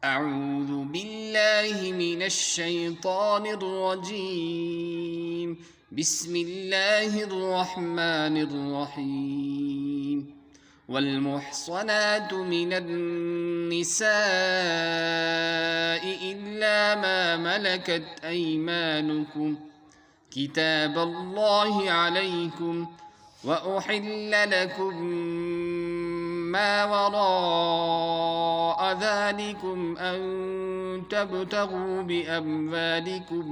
أعوذ بالله من الشيطان الرجيم. بسم الله الرحمن الرحيم. والمحصنات من النساء إلا ما ملكت أيمانكم كتاب الله عليكم وأحل لكم ما وراء ذلكم أن تبتغوا بأموالكم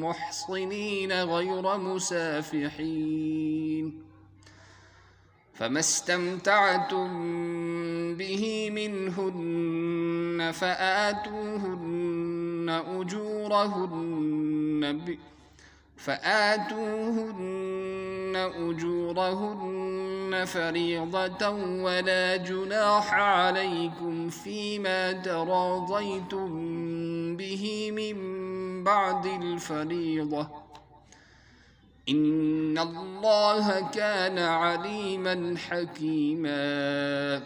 محصنين غير مسافحين، فما استمتعتم به منهن فآتوهن أجورهن فريضة، ولا جناح عليكم فيما تراضيتم به من بعد الفريضة، إن الله كان عليما حكيما.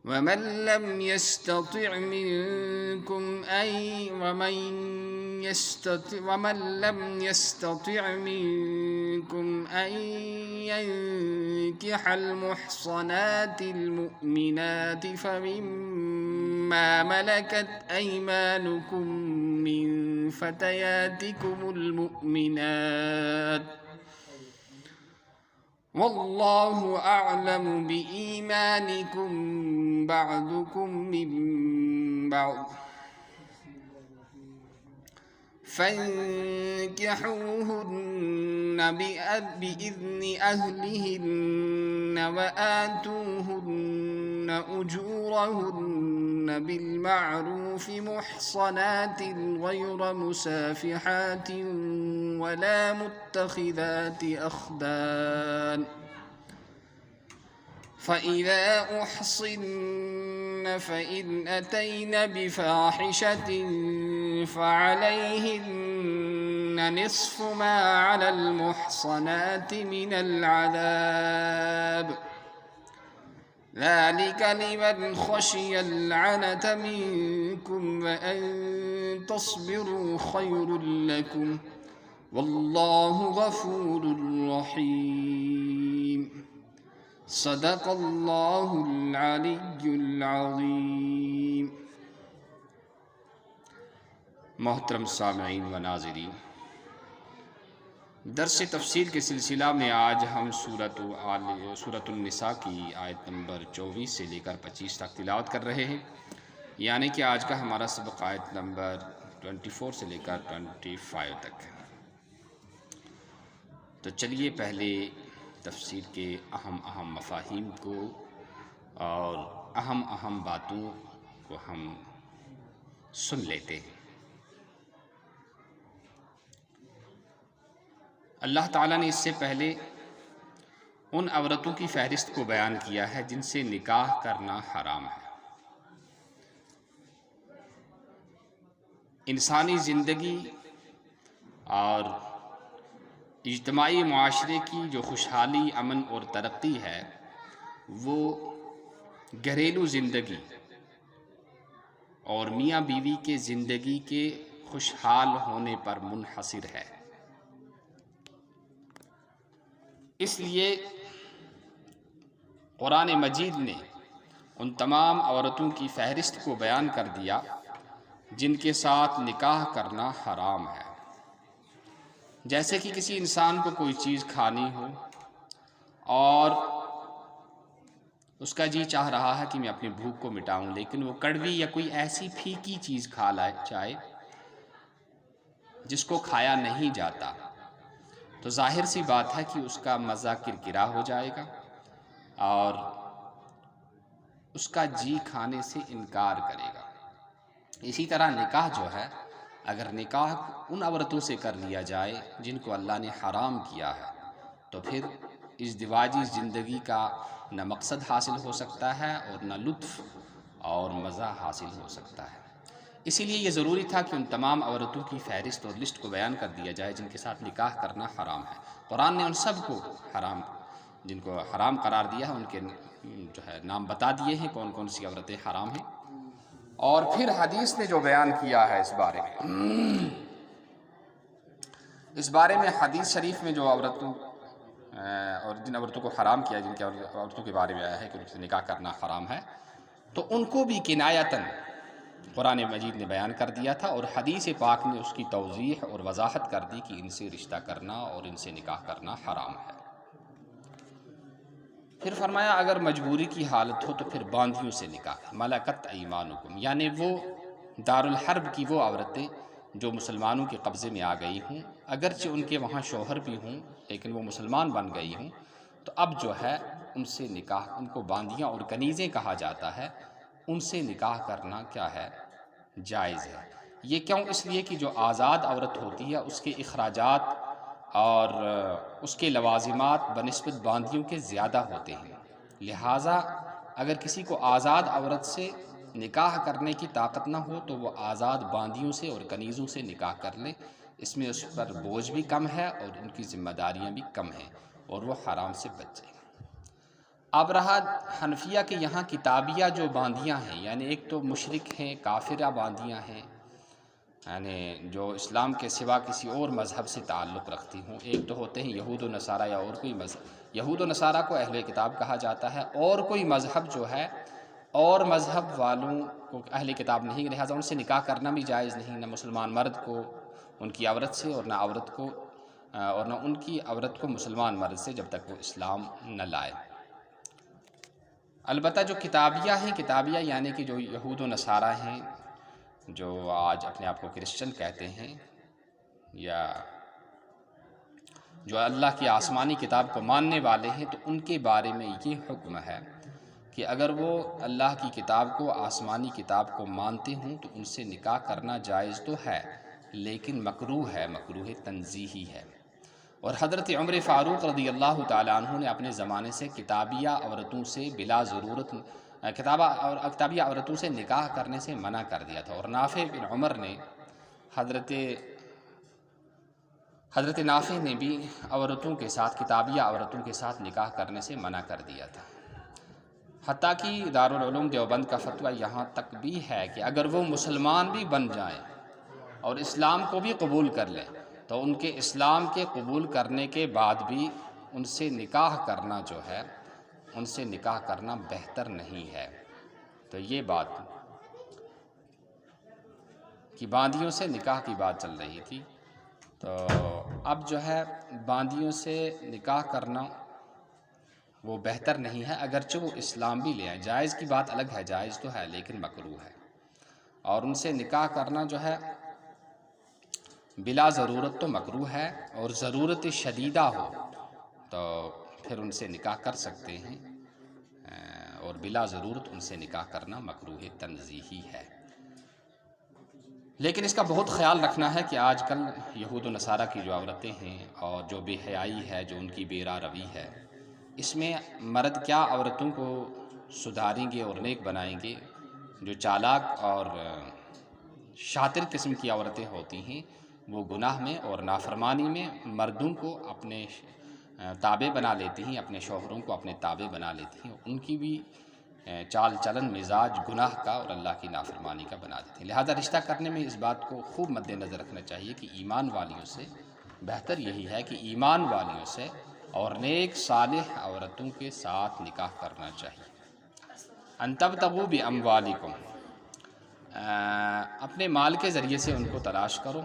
ومن لم يستطع منكم أن ينكح المحصنات المؤمنات فمما ملكت أيمانكم من فتياتكم المؤمنات، والله أعلم بإيمانكم بعضكم من بعض، فانكحوهن بإذن أهلهن وآتوهن أجورهن بالمعروف محصنات غير مسافحات ولا متخذات أخدان، فإذا أحصن فإن أتين بفاحشة فعليهن نصف ما على المحصنات من العذاب، ذلك لمن خشي العنة منكم، وأن تصبروا خير لكم، والله غفور رحيم. صدق اللہ العلی العظیم۔ محترم سامعین و ناظرین، درس تفسیر کے سلسلہ میں آج ہم سورۃ النساء کی آیت نمبر 24 سے لے کر 25 تک تلاوت کر رہے ہیں، یعنی کہ آج کا ہمارا سبق آیت نمبر 24 سے لے کر 25 تک ہے۔ تو چلیے پہلے تفسیر کے اہم مفاہیم کو اور اہم باتوں کو ہم سن لیتے ہیں۔ اللہ تعالیٰ نے اس سے پہلے ان عورتوں کی فہرست کو بیان کیا ہے جن سے نکاح کرنا حرام ہے۔ انسانی زندگی اور اجتماعی معاشرے کی جو خوشحالی، امن اور ترقی ہے وہ گھریلو زندگی اور میاں بیوی کے زندگی کے خوشحال ہونے پر منحصر ہے۔ اس لیے قرآن مجید نے ان تمام عورتوں کی فہرست کو بیان کر دیا جن کے ساتھ نکاح کرنا حرام ہے۔ جیسے کہ کسی انسان کو کوئی چیز کھانی ہو اور اس کا جی چاہ رہا ہے کہ میں اپنی بھوک کو مٹاؤں، لیکن وہ کڑوی یا کوئی ایسی پھیکی چیز کھا چاہے جس کو کھایا نہیں جاتا، تو ظاہر سی بات ہے کہ اس کا مزہ کرکرا ہو جائے گا اور اس کا جی کھانے سے انکار کرے گا۔ اسی طرح نکاح جو ہے، اگر نکاح ان عورتوں سے کر لیا جائے جن کو اللہ نے حرام کیا ہے، تو پھر ازدواجی زندگی کا نہ مقصد حاصل ہو سکتا ہے اور نہ لطف اور مزہ حاصل ہو سکتا ہے۔ اسی لیے یہ ضروری تھا کہ ان تمام عورتوں کی فہرست اور لسٹ کو بیان کر دیا جائے جن کے ساتھ نکاح کرنا حرام ہے۔ قرآن نے ان سب کو حرام، جن کو حرام قرار دیا ہے، ان کے جو ہے نام بتا دیے ہیں کون کون سی عورتیں حرام ہیں۔ اور پھر حدیث نے جو بیان کیا ہے اس بارے میں حدیث شریف میں جو عورتوں اور جن عورتوں کو حرام کیا، جن کی عورتوں کے بارے میں آیا ہے کہ ان سے نکاح کرنا حرام ہے، تو ان کو بھی کنایتاً قرآن مجید نے بیان کر دیا تھا، اور حدیث پاک نے اس کی توضیح اور وضاحت کر دی کہ ان سے رشتہ کرنا اور ان سے نکاح کرنا حرام ہے۔ پھر فرمایا اگر مجبوری کی حالت ہو تو پھر باندھیوں سے نکاح، ملکت ایمانکم، یعنی وہ دارالحرب کی وہ عورتیں جو مسلمانوں کے قبضے میں آ گئی ہوں، اگرچہ ان کے وہاں شوہر بھی ہوں لیکن وہ مسلمان بن گئی ہوں، تو اب جو ہے ان سے نکاح، ان کو باندیاں اور کنیزیں کہا جاتا ہے، ان سے نکاح کرنا کیا ہے؟ جائز ہے۔ یہ کیوں؟ اس لیے کہ جو آزاد عورت ہوتی ہے اس کے اخراجات اور اس کے لوازمات بنسبت باندیوں کے زیادہ ہوتے ہیں، لہٰذا اگر کسی کو آزاد عورت سے نکاح کرنے کی طاقت نہ ہو تو وہ آزاد باندیوں سے اور کنیزوں سے نکاح کر لے، اس میں اس پر بوجھ بھی کم ہے اور ان کی ذمہ داریاں بھی کم ہیں اور وہ حرام سے بچ جائے۔ اب رہا حنفیہ کے یہاں کتابیہ جو باندیاں ہیں، یعنی ایک تو مشرک ہیں، کافرہ باندیاں ہیں، یعنی جو اسلام کے سوا کسی اور مذہب سے تعلق رکھتی ہوں، ایک تو ہوتے ہیں یہود و نصارہ یا اور کوئی مذہب، یہود و نصارہ کو اہل کتاب کہا جاتا ہے، اور کوئی مذہب جو ہے اور مذہب والوں کو اہل کتاب نہیں، لہٰذا ان سے نکاح کرنا بھی جائز نہیں، نہ مسلمان مرد کو ان کی عورت سے اور نہ عورت کو اور نہ ان کی عورت کو مسلمان مرد سے جب تک وہ اسلام نہ لائے۔ البتہ جو کتابیہ ہیں، کتابیہ یعنی کہ جو یہود و نصارہ ہیں، جو آج اپنے آپ کو کرسچن کہتے ہیں، یا جو اللہ کی آسمانی کتاب کو ماننے والے ہیں، تو ان کے بارے میں یہ حکم ہے کہ اگر وہ اللہ کی کتاب کو، آسمانی کتاب کو مانتے ہوں تو ان سے نکاح کرنا جائز تو ہے لیکن مکروہ ہے، مکروہ تنزیہی ہے۔ اور حضرت عمر فاروق رضی اللہ تعالیٰ عنہ نے اپنے زمانے سے کتابیہ عورتوں سے بلا ضرورت کتابیہ عورتوں سے نکاح کرنے سے منع کر دیا تھا، اور نافع بن عمر نے حضرت نافع نے بھی عورتوں کے ساتھ، کتابیہ عورتوں کے ساتھ نکاح کرنے سے منع کر دیا تھا۔ حتیٰ کہ دارالعلوم دیوبند کا فتویٰ یہاں تک بھی ہے کہ اگر وہ مسلمان بھی بن جائیں اور اسلام کو بھی قبول کر لیں تو ان کے اسلام کے قبول کرنے کے بعد بھی ان سے نکاح کرنا جو ہے، ان سے نکاح کرنا بہتر نہیں ہے۔ تو یہ بات کہ باندیوں سے نکاح کی بات چل رہی تھی، تو اب جو ہے باندیوں سے نکاح کرنا وہ بہتر نہیں ہے، اگرچہ وہ اسلام بھی لے آئیں، جائز کی بات الگ ہے، جائز تو ہے لیکن مکروہ ہے، اور ان سے نکاح کرنا جو ہے بلا ضرورت تو مکروہ ہے، اور ضرورت شدیدہ ہو تو پھر ان سے نکاح کر سکتے ہیں، اور بلا ضرورت ان سے نکاح کرنا مکروہ تنزیہی ہے۔ لیکن اس کا بہت خیال رکھنا ہے کہ آج کل یہود و نصارہ کی جو عورتیں ہیں اور جو بے حیائی ہے، جو ان کی بے راہ روی ہے، اس میں مرد کیا عورتوں کو سدھاریں گے اور نیک بنائیں گے؟ جو چالاک اور شاطر قسم کی عورتیں ہوتی ہیں وہ گناہ میں اور نافرمانی میں مردوں کو اپنے تابع بنا لیتی ہیں، اپنے شوہروں کو اپنے تابع بنا لیتی ہیں، ان کی بھی چال چلن مزاج گناہ کا اور اللہ کی نافرمانی کا بنا دیتے ہیں۔ لہذا رشتہ کرنے میں اس بات کو خوب مد نظر رکھنا چاہیے کہ ایمان والیوں سے بہتر یہی ہے کہ ایمان والیوں سے اور نیک صالح عورتوں کے ساتھ نکاح کرنا چاہیے۔ ان تبتغوا باموالکم، اپنے مال کے ذریعے سے ان کو تلاش کرو،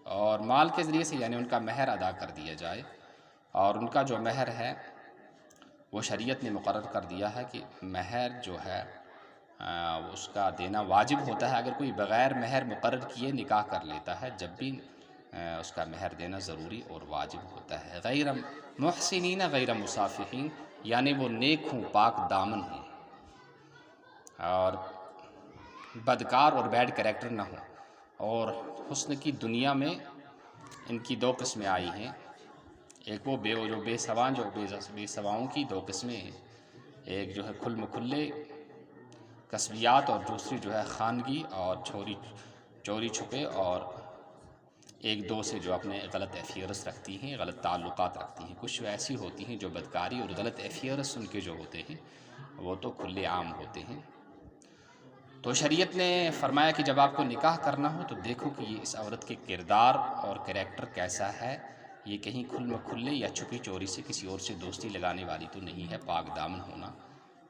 اور مال کے ذریعے سے یعنی ان کا مہر ادا کر دیا جائے، اور ان کا جو مہر ہے وہ شریعت نے مقرر کر دیا ہے کہ مہر جو ہے اس کا دینا واجب ہوتا ہے۔ اگر کوئی بغیر مہر مقرر کیے نکاح کر لیتا ہے جب بھی اس کا مہر دینا ضروری اور واجب ہوتا ہے۔ غیر محسنین غیر مسافحین، یعنی وہ نیک ہوں، پاک دامن ہوں، اور بدکار اور بیڈ کریکٹر نہ ہوں۔ اور حسن کی دنیا میں ان کی دو قسمیں آئی ہیں، ایک وہ بے سواؤں کی دو قسمیں ہیں، ایک جو ہے کھل مکھلے کسبیات اور دوسری جو ہے خانگی اور چوری چھپے، اور ایک دو سے جو اپنے غلط افیئرس رکھتی ہیں، غلط تعلقات رکھتی ہیں۔ کچھ ایسی ہوتی ہیں جو بدکاری اور غلط افیئرس ان کے جو ہوتے ہیں وہ تو کھلے عام ہوتے ہیں۔ تو شریعت نے فرمایا کہ جب آپ کو نکاح کرنا ہو تو دیکھو کہ یہ اس عورت کے کردار اور کریکٹر کیسا ہے، یہ کہیں کھلے یا چھپی چوری سے کسی اور سے دوستی لگانے والی تو نہیں ہے، پاک دامن ہونا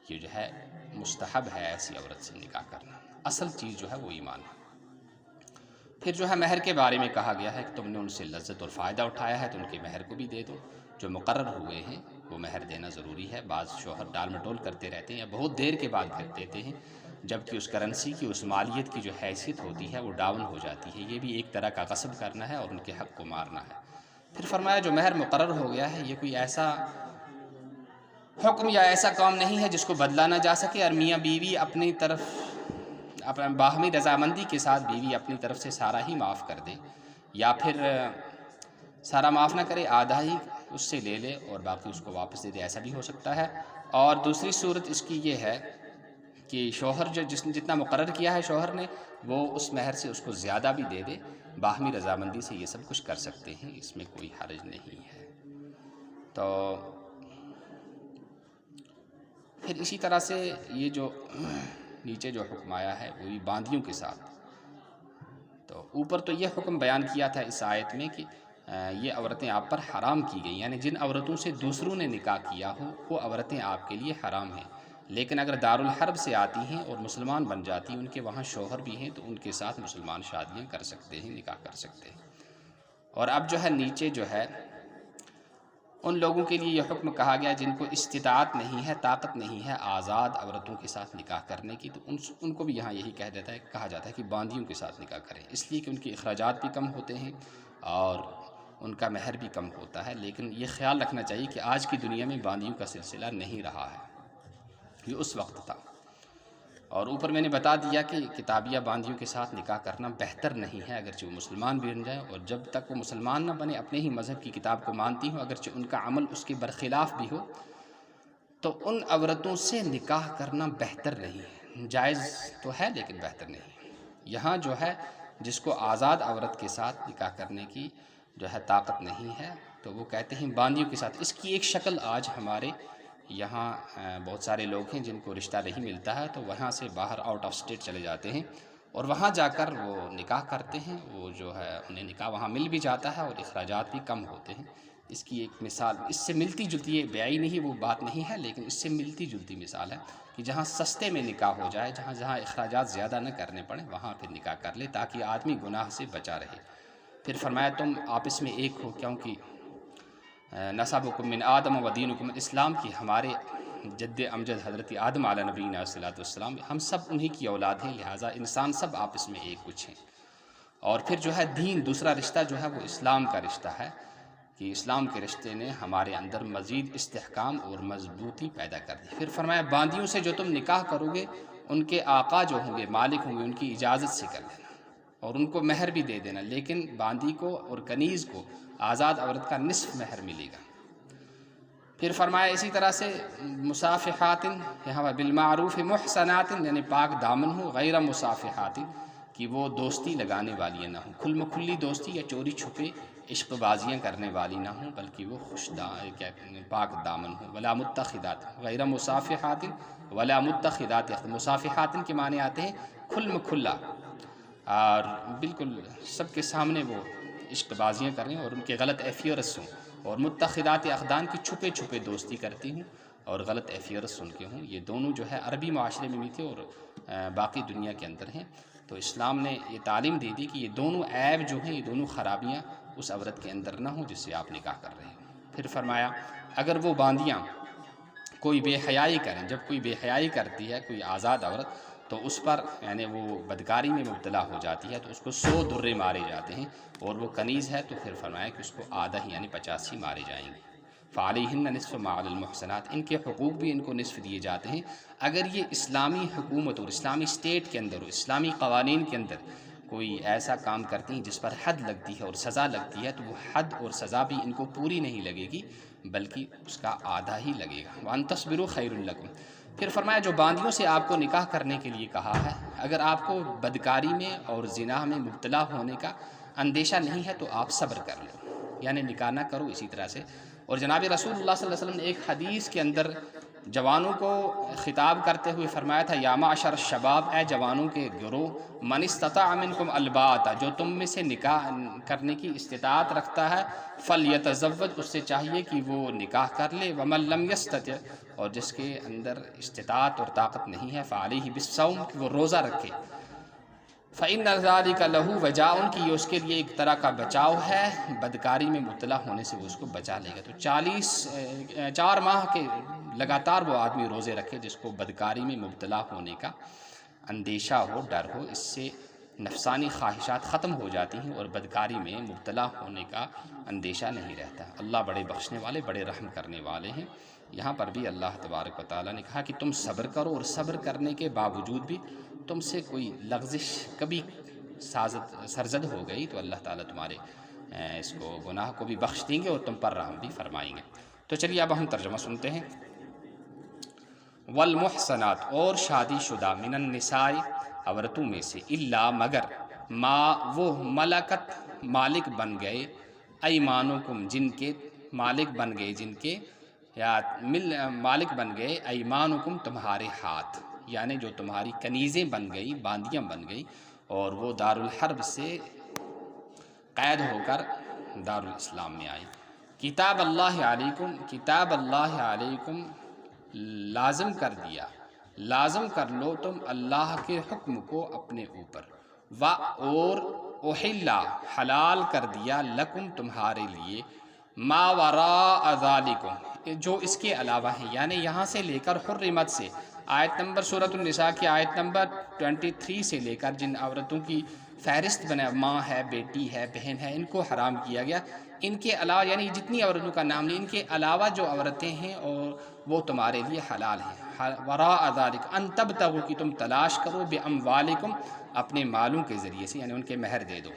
یہ جو ہے مستحب ہے ایسی عورت سے نکاح کرنا، اصل چیز جو ہے وہ ایمان ہے۔ پھر جو ہے مہر کے بارے میں کہا گیا ہے کہ تم نے ان سے لذت اور فائدہ اٹھایا ہے تو ان کے مہر کو بھی دے دو، جو مقرر ہوئے ہیں وہ مہر دینا ضروری ہے۔ بعض شوہر ٹال مٹول کرتے رہتے ہیں یا بہت دیر کے بعد پھر دیتے ہیں، جبکہ اس کرنسی کی، اس مالیت کی جو حیثیت ہوتی ہے وہ ڈاؤن ہو جاتی ہے، یہ بھی ایک طرح کا غصب کرنا ہے اور ان کے حق کو مارنا ہے۔ پھر فرمایا جو مہر مقرر ہو گیا ہے یہ کوئی ایسا حکم یا ایسا کام نہیں ہے جس کو بدلا نہ جا سکے، اور میاں بیوی اپنی طرف اپنا باہمی رضامندی کے ساتھ بیوی اپنی طرف سے سارا ہی معاف کر دے، یا پھر سارا معاف نہ کرے، آدھا ہی اس سے لے لے اور باقی اس کو واپس دے دے، ایسا بھی ہو سکتا ہے۔ اور دوسری صورت اس کی یہ ہے کہ شوہر جس نے جتنا مقرر کیا ہے شوہر نے، وہ اس مہر سے اس کو زیادہ بھی دے دے، باہمی رضامندی سے یہ سب کچھ کر سکتے ہیں، اس میں کوئی حرج نہیں ہے۔ تو پھر اسی طرح سے یہ جو نیچے جو حکم آیا ہے وہی باندیوں کے ساتھ، تو اوپر تو یہ حکم بیان کیا تھا اس آیت میں کہ یہ عورتیں آپ پر حرام کی گئی، یعنی جن عورتوں سے دوسروں نے نکاح کیا ہو وہ عورتیں آپ کے لیے حرام ہیں، لیکن اگر دارالحرب سے آتی ہیں اور مسلمان بن جاتی ہیں، ان کے وہاں شوہر بھی ہیں، تو ان کے ساتھ مسلمان شادیاں کر سکتے ہیں، نکاح کر سکتے ہیں۔ اور اب جو ہے نیچے جو ہے ان لوگوں کے لیے یہ حکم کہا گیا جن کو استطاعت نہیں ہے، طاقت نہیں ہے آزاد عورتوں کے ساتھ نکاح کرنے کی، تو ان کو بھی یہاں یہی کہا جاتا ہے کہ باندیوں کے ساتھ نکاح کریں، اس لیے کہ ان کے اخراجات بھی کم ہوتے ہیں اور ان کا مہر بھی کم ہوتا ہے۔ لیکن یہ خیال رکھنا چاہیے کہ آج کی دنیا میں باندیوں کا سلسلہ نہیں رہا ہے، یہ اس وقت تھا۔ اور اوپر میں نے بتا دیا کہ کتابیہ باندیوں کے ساتھ نکاح کرنا بہتر نہیں ہے، اگرچہ وہ مسلمان بھی بن جائیں، اور جب تک وہ مسلمان نہ بنے اپنے ہی مذہب کی کتاب کو مانتی ہوں، اگرچہ ان کا عمل اس کے برخلاف بھی ہو، تو ان عورتوں سے نکاح کرنا بہتر نہیں ہے۔ جائز تو ہے لیکن بہتر نہیں ہے۔ یہاں جو ہے جس کو آزاد عورت کے ساتھ نکاح کرنے کی جو ہے طاقت نہیں ہے، تو وہ کہتے ہیں باندیوں کے ساتھ۔ اس کی ایک شکل آج ہمارے یہاں بہت سارے لوگ ہیں جن کو رشتہ نہیں ملتا ہے، تو وہاں سے باہر آؤٹ آف اسٹیٹ چلے جاتے ہیں اور وہاں جا کر وہ نکاح کرتے ہیں، وہ جو ہے انہیں نکاح وہاں مل بھی جاتا ہے اور اخراجات بھی کم ہوتے ہیں۔ اس کی ایک مثال اس سے ملتی جلتی، یہ بیائی نہیں وہ بات نہیں ہے، لیکن اس سے ملتی جلتی مثال ہے کہ جہاں سستے میں نکاح ہو جائے، جہاں اخراجات زیادہ نہ کرنے پڑیں، وہاں پھر نکاح کر لے تاکہ آدمی گناہ سے بچا رہے۔ پھر فرمایا تم آپس میں ایک ہو، کیونکہ نسبکم من آدم و دینکم اسلام کی، ہمارے جد امجد حضرت آدم علیہ نبینا الصلوۃ والسلام، ہم سب انہی کی اولاد ہیں، لہٰذا انسان سب آپس میں ایک کچھ ہیں۔ اور پھر جو ہے دین، دوسرا رشتہ جو ہے وہ اسلام کا رشتہ ہے، کہ اسلام کے رشتے نے ہمارے اندر مزید استحکام اور مضبوطی پیدا کر دی۔ پھر فرمایا باندیوں سے جو تم نکاح کرو گے ان کے آقا جو ہوں گے، مالک ہوں گے، ان کی اجازت سے کر لینا اور ان کو مہر بھی دے دینا، لیکن باندی کو اور کنیز کو، آزاد عورت کا نصف مہر ملے گا۔ پھر فرمایا اسی طرح سے مصافحات، یہاں بالمعروف محسنات، یعنی پاک دامن ہو، غیر مصافحات، کہ وہ دوستی لگانے والی نہ ہوں، کھلی دوستی یا چوری چھپے عشق بازیاں کرنے والی نہ ہوں، بلکہ وہ پاک دامن ہوں۔ ولا متخذات، غیر مصافحات ولا متخذات، مصافحات کے معنی آتے ہیں کھلا، اور بالکل سب کے سامنے وہ عشق بازیاں کریں اور ان کے غلط ایفیئرس ہوں، اور متخذات اخدان کی چھپے دوستی کرتی ہوں اور غلط ایفیئرس ان کے ہوں۔ یہ دونوں جو ہے عربی معاشرے میں بھی تھے اور باقی دنیا کے اندر ہیں، تو اسلام نے یہ تعلیم دے دی کہ یہ دونوں عیب جو ہیں، یہ دونوں خرابیاں اس عورت کے اندر نہ ہوں جس سے آپ نکاح کر رہے ہیں۔ پھر فرمایا اگر وہ باندیاں کوئی بے حیائی کریں، جب کوئی بے حیائی کرتی ہے کوئی آزاد عورت، تو اس پر یعنی وہ بدکاری میں مبتلا ہو جاتی ہے تو اس کو 100 درے مارے جاتے ہیں، اور وہ کنیز ہے تو پھر فرمایا کہ اس کو آدھا ہی یعنی 85 مارے جائیں گے۔ فعلیہن نصف ما علی المحسنات، ان کے حقوق بھی ان کو نصف دیے جاتے ہیں۔ اگر یہ اسلامی حکومت اور اسلامی اسٹیٹ کے اندر اور اسلامی قوانین کے اندر کوئی ایسا کام کرتی ہیں جس پر حد لگتی ہے اور سزا لگتی ہے، تو وہ حد اور سزا بھی ان کو پوری نہیں لگے گی بلکہ اس کا آدھا ہی لگے گا۔ وَأَن تَصْبِرُوا خَيْرٌ لَكُمْ۔ پھر فرمایا جو باندیوں سے آپ کو نکاح کرنے کے لیے کہا ہے، اگر آپ کو بدکاری میں اور زنا میں مبتلا ہونے کا اندیشہ نہیں ہے تو آپ صبر کر لو، یعنی نکاح نہ کرو اسی طرح سے۔ اور جناب رسول اللہ صلی اللہ علیہ وسلم نے ایک حدیث کے اندر جوانوں کو خطاب کرتے ہوئے فرمایا تھا یا معشر الشباب، اے جوانوں کے گروہ، من استطاع منکم الباءۃ، جو تم میں سے نکاح کرنے کی استطاعت رکھتا ہے، فلیتزوج، اس سے چاہیے کہ وہ نکاح کر لے، ومن لم یستطع، اور جس کے اندر استطاعت اور طاقت نہیں ہے، فعلیہ بالصوم، کہ وہ روزہ رکھے، فإن ذلک لہ وجاء، کہ یہ اس کے لیے ایک طرح کا بچاؤ ہے، بدکاری میں مبتلا ہونے سے وہ اس کو بچا لے گا۔ تو 4 ماہ کے لگاتار وہ آدمی روزے رکھے جس کو بدکاری میں مبتلا ہونے کا اندیشہ ہو، ڈر ہو، اس سے نفسانی خواہشات ختم ہو جاتی ہیں اور بدکاری میں مبتلا ہونے کا اندیشہ نہیں رہتا۔ اللہ بڑے بخشنے والے، بڑے رحم کرنے والے ہیں۔ یہاں پر بھی اللہ تبارک و تعالیٰ نے کہا کہ تم صبر کرو، اور صبر کرنے کے باوجود بھی تم سے کوئی لغزش کبھی سرزد ہو گئی تو اللہ تعالیٰ تمہارے اس کو گناہ کو بھی بخش دیں گے اور تم پر رحم بھی فرمائیں گے۔ تو چلیے اب ہم ترجمہ سنتے ہیں۔ والمحصنات، اور شادی شدہ، من النساء، عورتوں میں سے، الا، مگر، ما، وہ، ملکت، مالک بن گئے، ایمانکم، جن کے مالک بن گئے، جن کے یا مالک بن گئے، ایمانکم، تمہارے ہاتھ، یعنی جو تمہاری کنیزیں بن گئی، باندیاں بن گئی، اور وہ دارالحرب سے قید ہو کر دارالاسلام میں آئی۔ کتاب اللہ علیکم، کتاب اللہ علیکم، لازم کر دیا، لازم کر لو تم اللہ کے حکم کو اپنے اوپر، اور احلا، حلال کر دیا، لکم، تمہارے لیے، ما وراء ذالکم، جو اس کے علاوہ ہیں، یعنی یہاں سے لے کر حرمت سے، آیت نمبر سورۃ النساء کی آیت نمبر 23 سے لے کر جن عورتوں کی فہرست بنا، ماں ہے، بیٹی ہے، بہن ہے، ان کو حرام کیا گیا، ان کے علاوہ، یعنی جتنی عورتوں کا نام لیں، ان کے علاوہ جو عورتیں ہیں اور وہ تمہارے لیے حلال ہیں۔ وراء ذالک، ان تبتغوا، کہ تم تلاش کرو، باموالکم، اپنے مالوں کے ذریعے سے، یعنی ان کے مہر دے دو،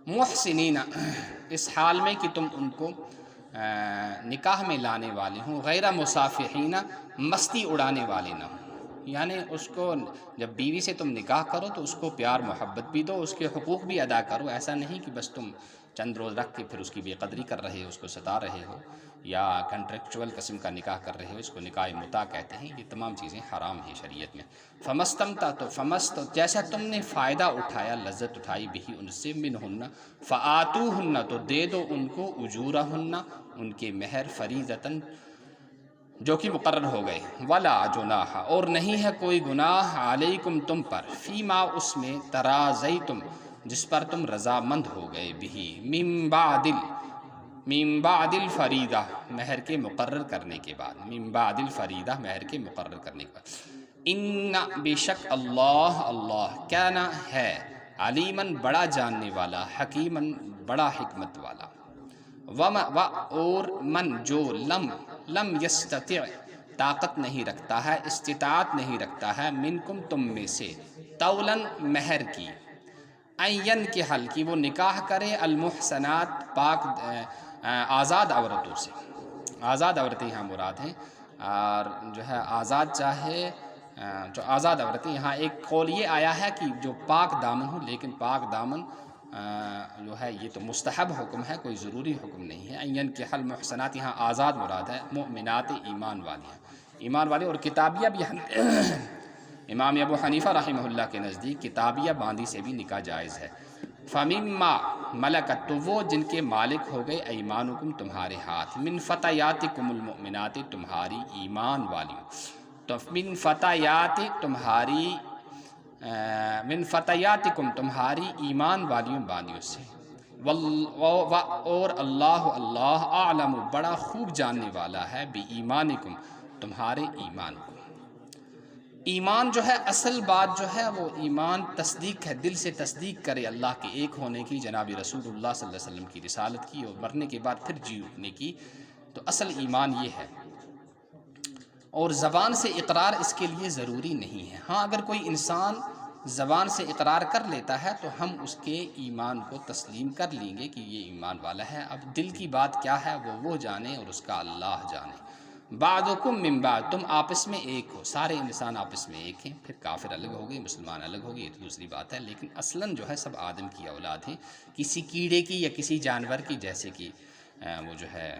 محسنین، اس حال میں کہ تم ان کو نکاح میں لانے والے ہوں، غیر مصافحین، مستی اڑانے والے نہ ہوں، یعنی اس کو جب بیوی سے تم نکاح کرو تو اس کو پیار محبت بھی دو، اس کے حقوق بھی ادا کرو، ایسا نہیں کہ بس تم چند روز رکھ کے پھر اس کی بے قدری کر رہے ہو، اس کو ستا رہے ہو، یا کنٹریکچول قسم کا نکاح کر رہے ہو، اس کو نکاح متع کہتے ہیں۔ یہ تمام چیزیں حرام ہیں شریعت میں۔ فمستمتع، تو جیسا تم نے فائدہ اٹھایا، لذت اٹھائی، بھی ان سے، منہن، فآتوہن، تو دے دو ان کو، اجورہن، ان کے مہر، فریضۃً، جو کہ مقرر ہو گئے، ولا جناح، اور نہیں ہے کوئی گناہ، علیکم، تم پر، فیما، اس میں، تراضیتم، جس پر تم رضامند ہو گئے، بھی، من بعد الفریضہ، مہر کے مقرر کرنے کے بعد، من بعد الفریضہ، مہر کے مقرر کرنے کے بعد، ان، بے شک اللہ، اللہ، کان، ہے، علیماً، بڑا جاننے والا، حکیماً، بڑا حکمت والا، اور من، جو، لم یستطع، طاقت نہیں رکھتا ہے، استطاعت نہیں رکھتا ہے، منکم، تم میں سے، طولاً، مہر کی، این کے حل کی، وہ نکاح کرے، المحسنات، پاک آزاد عورتوں سے، آزاد عورتیں یہاں مراد ہیں، اور جو ہے آزاد چاہے جو آزاد عورتیں، یہاں ایک قول یہ آیا ہے کہ جو پاک دامن ہوں، لیکن پاک دامن جو ہے یہ تو مستحب حکم ہے، کوئی ضروری حکم نہیں ہے۔ این کے حل محسنات، یہاں آزاد مراد ہے، مؤمنات، ایمان والی ہیں، ایمان والے، اور کتابیہ بھی امام ابو حنیفہ رحمہ اللہ کے نزدیک کتابیہ باندی سے بھی نکاح جائز ہے۔ فَمِمَّا مَلَكَتْ، تو وہ جن کے مالک ہو گئے، ایمانکم، تمہارے ہاتھ، من فتیاتکم المؤمنات، تمہاری ایمان والیوں، تو من فتیات، تمہاری، من فتیاتکم، تمہاری ایمان والیوں باندیوں سے، اور اللہ، اللہ، اعلم، بڑا خوب جاننے والا ہے، بی ایمانکم، تمہارے ایمان کو۔ ایمان جو ہے، اصل بات جو ہے وہ ایمان تصدیق ہے، دل سے تصدیق کرے اللہ کے ایک ہونے کی، جناب رسول اللہ صلی اللہ علیہ وسلم کی رسالت کی، اور مرنے کے بعد پھر جی اٹھنے کی، تو اصل ایمان یہ ہے۔ اور زبان سے اقرار اس کے لیے ضروری نہیں ہے، ہاں اگر کوئی انسان زبان سے اقرار کر لیتا ہے تو ہم اس کے ایمان کو تسلیم کر لیں گے کہ یہ ایمان والا ہے، اب دل کی بات کیا ہے وہ جانے اور اس کا اللہ جانے۔ بعضکم من بعض، تم آپس میں ایک ہو، سارے انسان آپس میں ایک ہیں، پھر کافر الگ ہو گئے، مسلمان الگ ہو گئے، یہ تو دوسری بات ہے، لیکن اصلاً جو ہے سب آدم کی اولاد ہیں، کسی کیڑے کی یا کسی جانور کی، جیسے کہ وہ جو ہے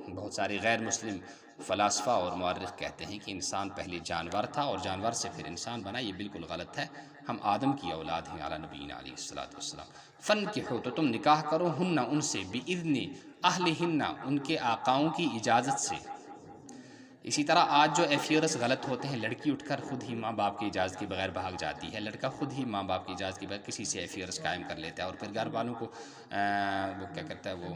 بہت سارے غیر مسلم فلاسفہ اور مورخ کہتے ہیں کہ انسان پہلے جانور تھا اور جانور سے پھر انسان بنا، یہ بالکل غلط ہے، ہم آدم کی اولاد ہیں اعلیٰ نبینا علیہ الصلوۃ والسلام۔ فنکحوا، تو تم نکاح کرو، ہن ان سے، باذن اہلہن، ان کے آقاؤں کی اجازت سے۔ اسی طرح آج جو افیئرس غلط ہوتے ہیں، لڑکی اٹھ کر خود ہی ماں باپ کی اجازت کے بغیر بھاگ جاتی ہے، لڑکا خود ہی ماں باپ کی اجازت کے بغیر کسی سے افیئرس قائم کر لیتا ہے، اور پھر گھر والوں کو وہ کیا کہتا ہے، وہ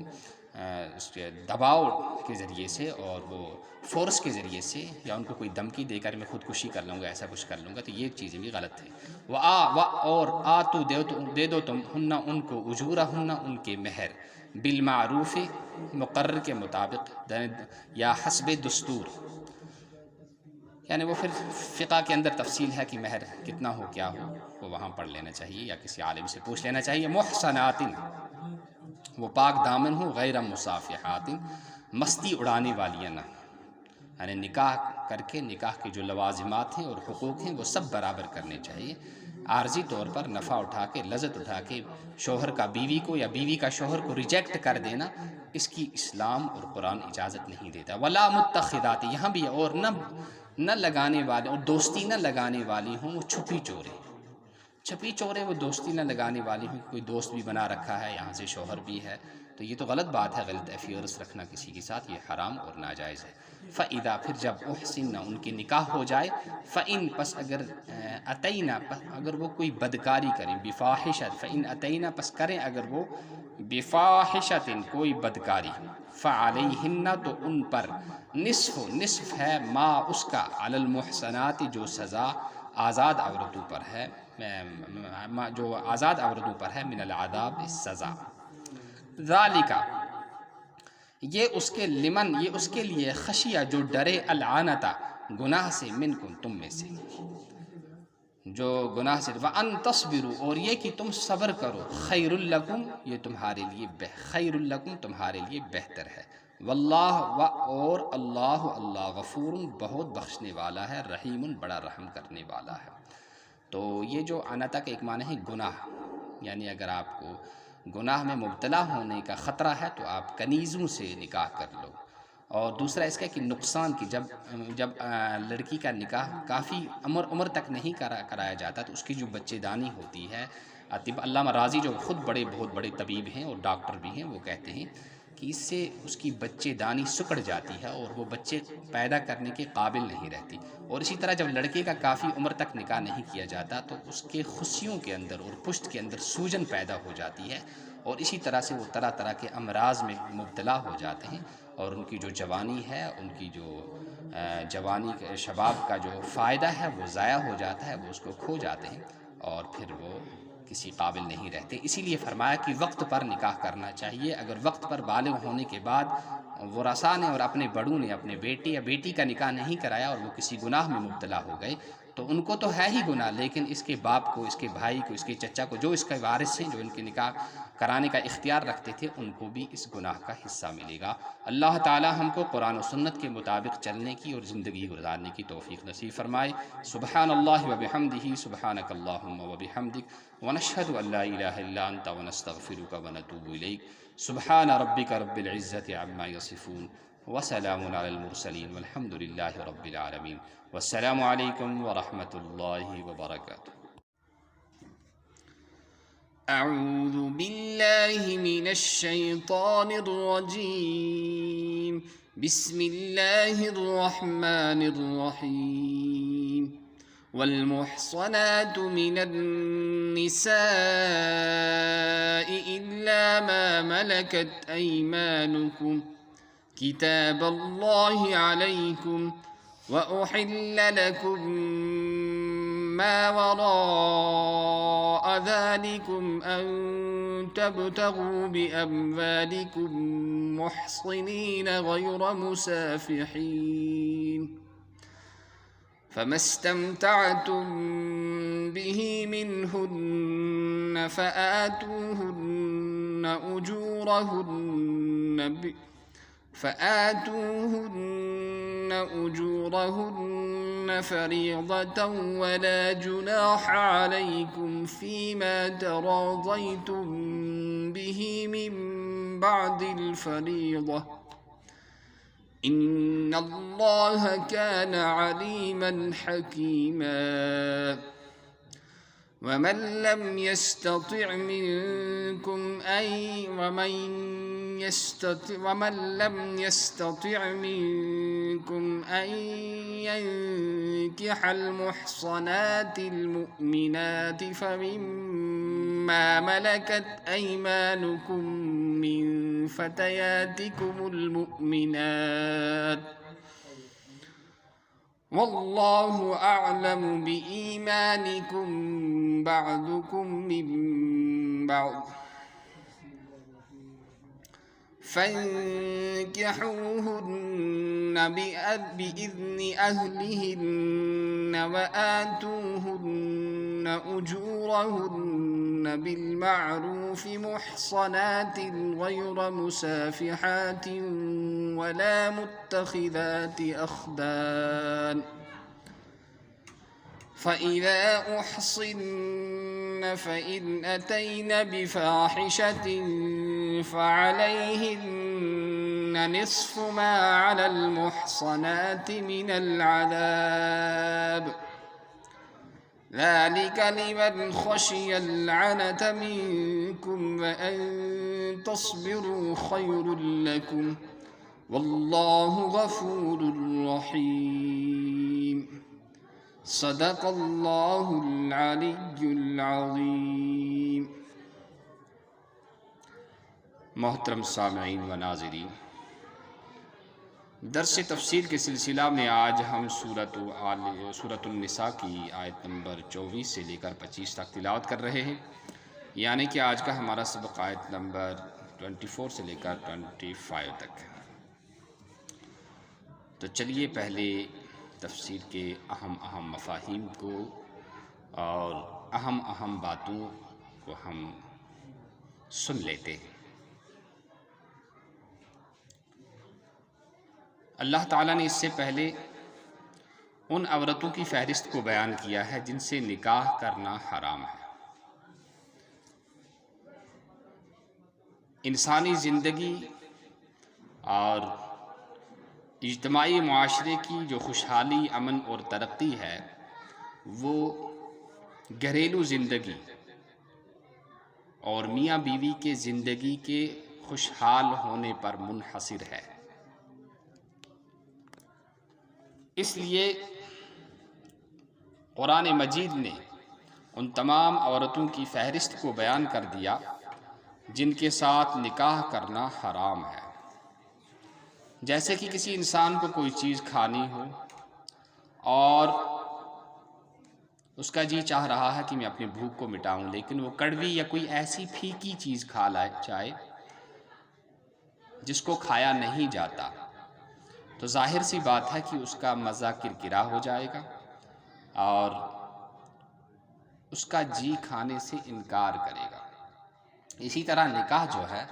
اس کے دباؤ کے ذریعے سے اور وہ فورس کے ذریعے سے، یا ان کو کوئی دھمکی دے کر میں خودکشی کر لوں گا، ایسا کچھ کر لوں گا، تو یہ چیزیں بھی غلط ہیں۔ اور آتو دے دو تم ہن ان کو، اجورہن ان کے مہر، بالمعروف مقرر کے مطابق، یا حسب دستور، یعنی وہ پھر فقہ کے اندر تفصیل ہے کہ مہر کتنا ہو کیا ہو، وہ وہاں پڑھ لینا چاہیے یا کسی عالم سے پوچھ لینا چاہیے۔ محصنات، وہ پاک دامن ہو، غیر مصافحات، مستی اڑانے والیاں نہ، یعنی نکاح کر کے نکاح کے جو لوازمات ہیں اور حقوق ہیں وہ سب برابر کرنے چاہیے۔ عارضی طور پر نفع اٹھا کے، لذت اٹھا کے شوہر کا بیوی کو یا بیوی کا شوہر کو ریجیکٹ کر دینا، اس کی اسلام اور قرآن اجازت نہیں دیتا۔ ولا متخذات، یہاں بھی، اور نہ لگانے والے، اور دوستی نہ لگانے والی ہوں وہ چھپی چورے وہ دوستی نہ لگانے والی ہوں، کوئی دوست بھی بنا رکھا ہے، یہاں سے شوہر بھی ہے، تو یہ تو غلط بات ہے، غلط افیئرس رکھنا کسی کے ساتھ، یہ حرام اور ناجائز ہے۔ فَإِذَا، پھر جب احسن، ان کی نکاح ہو جائے، فَإِن، پس اگر اتینا، اگر وہ کوئی بدکاری کریں، بفاحشۃ، فَإِن اتینا، پس کریں اگر وہ بفاحشۃ، کوئی بدکاری، فعلیہن، تو ان پر نصف ہے، ما، اس کا، علی المحصنات، جو سزا آزاد عورتوں پر ہے، جو آزاد عورتوں پر ہے، من العذاب، اس سزا۔ ذالک، یہ اس کے لمن، یہ اس کے لیے، خشیہ، جو ڈرے، العنتا، گناہ سے، منکم، تم میں سے، جو گناہ سے، وَأَن تَصْبِرُوا، اور یہ کہ تم صبر کرو، خیر لکم، یہ تمہارے لیے خیر لکم، تمہارے لیے بہتر ہے، واللہ، اور اللہ غفور، بہت بخشنے والا ہے، رحیم، بڑا رحم کرنے والا ہے۔ تو یہ جو عنتا کا ایک معنی ہے گناہ، یعنی اگر آپ کو گناہ میں مبتلا ہونے کا خطرہ ہے تو آپ کنیزوں سے نکاح کر لو، اور دوسرا اس کا کہ نقصان کی، جب لڑکی کا نکاح کافی عمر تک نہیں کرایا جاتا تو اس کی جو بچے دانی ہوتی ہے، علامہ راضی جو خود بہت بڑے طبیب ہیں اور ڈاکٹر بھی ہیں، وہ کہتے ہیں کہ اس سے اس کی بچے دانی سکڑ جاتی ہے اور وہ بچے پیدا کرنے کے قابل نہیں رہتی۔ اور اسی طرح جب لڑکے کا کافی عمر تک نکاح نہیں کیا جاتا تو اس کے خصیوں کے اندر اور پشت کے اندر سوجن پیدا ہو جاتی ہے، اور اسی طرح سے وہ طرح طرح کے امراض میں مبتلا ہو جاتے ہیں، اور ان کی جو جوانی ہے، ان کی جو جوانی شباب کا جو فائدہ ہے وہ ضائع ہو جاتا ہے، وہ اس کو کھو جاتے ہیں، اور پھر وہ کسی قابل نہیں رہتے۔ اسی لیے فرمایا کہ وقت پر نکاح کرنا چاہیے۔ اگر وقت پر بالغ ہونے کے بعد ورثاء نے اور اپنے بڑوں نے اپنے بیٹے یا بیٹی کا نکاح نہیں کرایا اور وہ کسی گناہ میں مبتلا ہو گئے تو ان کو تو ہے ہی گناہ، لیکن اس کے باپ کو، اس کے بھائی کو، اس کے چچا کو، جو اس کے وارث ہیں، جو ان کے نکاح کرانے کا اختیار رکھتے تھے، ان کو بھی اس گناہ کا حصہ ملے گا۔ اللہ تعالی ہم کو قرآن و سنت کے مطابق چلنے کی اور زندگی گزارنے کی توفیق نصیب فرمائے۔ سبحان اللہ و بحمدہ، سبحانک اللہم و بحمدک، ونشہد ان لا الہ الا انت، ونستغفرک ونتوب الیک۔ سبحان ربک رب العزت عما یصفون، وسلام علی المرسلین، والحمد للہ رب العالمین، والسلام علیکم ورحمۃ اللہ وبرکاتہ۔ أعوذ بالله من الشيطان الرجيم، بسم الله الرحمن الرحيم، والمحصنات من النساء إلا ما ملكت أيمانكم كتاب الله عليكم، وأحل لكم ما وراء ذلكم أن تبتغوا بأموالكم محصنين غير مسافحين، فما استمتعتم به منهن فآتوهن أجورهن فريضة، ولا جناح عليكم فيما تراضيتم به من بعد الفريضة، إن الله كان عليما حكيما ومن لم يستطع منكم أن ينكح المحصنات المؤمنات فمما ملكت أيمانكم من فتياتكم المؤمنات والله أعلم بإيمانكم بعضكم من بعض فانكحوهن بإذن أهلهن وآتوهن أجورهن بالمعروف محصنات غير مسافحات ولا متخذات أخدان فإذا أحصن فإن أتين بفاحشة فعليهن نصف ما على المحصنات من العذاب ذلك لمن خشي العنة منكم وأن تصبروا خير لكم والله غفور رحيم صدق اللہ العلی العظیم۔ محترم سامعین و ناظرین، درس تفسیر کے سلسلہ میں آج ہم سورۃ النساء کی آیت نمبر 24 سے لے کر 25 تک تلاوت کر رہے ہیں، یعنی کہ آج کا ہمارا سبق آیت نمبر 24 سے لے کر 25 تک ہے۔ تو چلیے پہلے تفسیر کے اہم مفاہیم کو اور اہم باتوں کو ہم سن لیتے ہیں۔ اللہ تعالیٰ نے اس سے پہلے ان عورتوں کی فہرست کو بیان کیا ہے جن سے نکاح کرنا حرام ہے۔ انسانی زندگی اور اجتماعی معاشرے کی جو خوشحالی، امن اور ترقی ہے وہ گھریلو زندگی اور میاں بیوی کے زندگی کے خوشحال ہونے پر منحصر ہے۔ اس لیے قرآن مجید نے ان تمام عورتوں کی فہرست کو بیان کر دیا جن کے ساتھ نکاح کرنا حرام ہے۔ جیسے کہ کسی انسان کو کوئی چیز کھانی ہو اور اس کا جی چاہ رہا ہے کہ میں اپنی بھوک کو مٹاؤں، لیکن وہ کڑوی یا کوئی ایسی پھیکی چیز کھا چاہے جس کو کھایا نہیں جاتا، تو ظاہر سی بات ہے کہ اس کا مزہ کرکرا ہو جائے گا اور اس کا جی کھانے سے انکار کرے گا۔ اسی طرح نکاح جو ہے،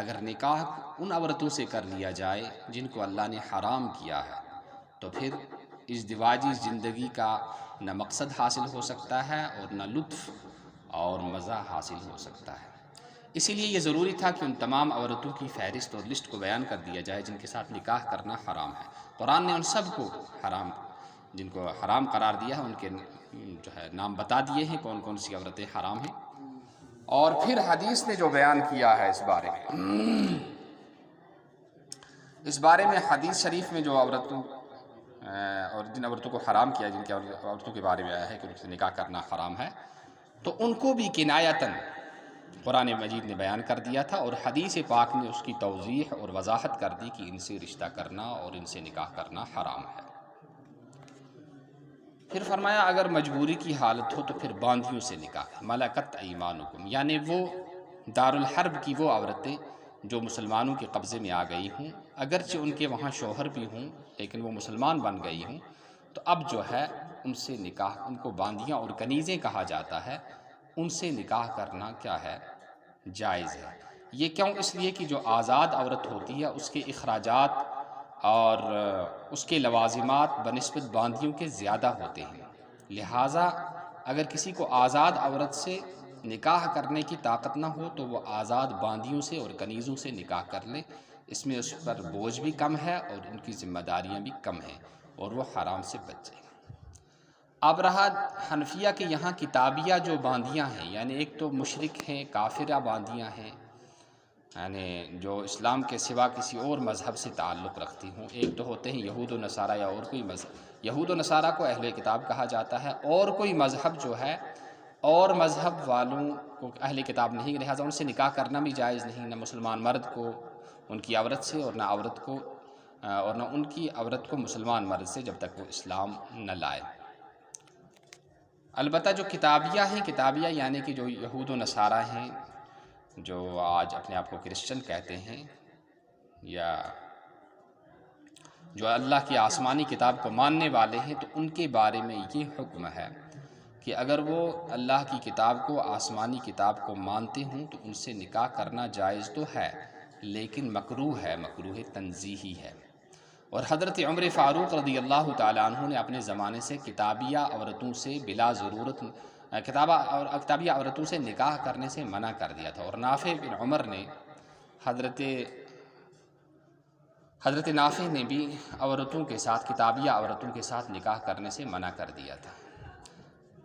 اگر نکاح ان عورتوں سے کر لیا جائے جن کو اللہ نے حرام کیا ہے، تو پھر ازدواجی زندگی کا نہ مقصد حاصل ہو سکتا ہے اور نہ لطف اور مزہ حاصل ہو سکتا ہے۔ اسی لیے یہ ضروری تھا کہ ان تمام عورتوں کی فہرست اور لسٹ کو بیان کر دیا جائے جن کے ساتھ نکاح کرنا حرام ہے۔ قرآن نے ان سب کو حرام، جن کو حرام قرار دیا ہے، ان کے جو ہے نام بتا دیے ہیں کون کون سی عورتیں حرام ہیں، اور پھر حدیث نے جو بیان کیا ہے اس بارے میں حدیث شریف میں جو عورتوں اور جن عورتوں کو حرام کیا، جن کے عورتوں کے بارے میں آیا ہے کہ ان سے نکاح کرنا حرام ہے، تو ان کو بھی کنایتاً قرآن مجید نے بیان کر دیا تھا، اور حدیث پاک نے اس کی توضیح اور وضاحت کر دی کہ ان سے رشتہ کرنا اور ان سے نکاح کرنا حرام ہے۔ پھر فرمایا اگر مجبوری کی حالت ہو تو پھر باندھیوں سے نکاح، ملکت ایمانکم، یعنی وہ دارالحرب کی وہ عورتیں جو مسلمانوں کے قبضے میں آ گئی ہوں، اگرچہ ان کے وہاں شوہر بھی ہوں لیکن وہ مسلمان بن گئی ہوں، تو اب جو ہے ان سے نکاح، ان کو باندھیاں اور کنیزیں کہا جاتا ہے، ان سے نکاح کرنا کیا ہے؟ جائز ہے۔ یہ کیوں؟ اس لیے کہ جو آزاد عورت ہوتی ہے اس کے اخراجات اور اس کے لوازمات بنسبت باندھیوں کے زیادہ ہوتے ہیں، لہٰذا اگر کسی کو آزاد عورت سے نکاح کرنے کی طاقت نہ ہو تو وہ آزاد باندھیوں سے اور کنیزوں سے نکاح کر لے، اس میں اس پر بوجھ بھی کم ہے اور ان کی ذمہ داریاں بھی کم ہیں اور وہ حرام سے بچ جائیں۔ اب رہا حنفیہ کے یہاں کتابیہ جو باندیاں ہیں، یعنی ایک تو مشرک ہیں، کافرہ باندیاں ہیں، یعنی جو اسلام کے سوا کسی اور مذہب سے تعلق رکھتی ہوں۔ ایک تو ہوتے ہیں یہود و نصارہ یا اور کوئی مذہب، یہود و نصارہ کو اہل کتاب کہا جاتا ہے، اور کوئی مذہب جو ہے اور مذہب والوں کو اہل کتاب نہیں، لہٰذا ان سے نکاح کرنا بھی جائز نہیں، نہ مسلمان مرد کو ان کی عورت سے اور نہ ان کی عورت کو مسلمان مرد سے، جب تک وہ اسلام نہ لائے۔ البتہ جو کتابیہ ہیں، کتابیہ یعنی کہ جو یہود و نصارہ ہیں، جو آج اپنے آپ کو کرسچن کہتے ہیں، یا جو اللہ کی آسمانی کتاب کو ماننے والے ہیں، تو ان کے بارے میں یہ حکم ہے کہ اگر وہ اللہ کی کتاب کو، آسمانی کتاب کو مانتے ہوں تو ان سے نکاح کرنا جائز تو ہے، لیکن مکروہ ہے، مکروہ تنزیہی ہے۔ اور حضرت عمر فاروق رضی اللہ تعالیٰ عنہ نے اپنے زمانے سے کتابیہ عورتوں سے بلا ضرورت کتابیہ عورتوں سے نکاح کرنے سے منع کر دیا تھا، اور نافع بن عمر نے حضرت نافع نے بھی عورتوں کے ساتھ، کتابیہ عورتوں کے ساتھ نکاح کرنے سے منع کر دیا تھا۔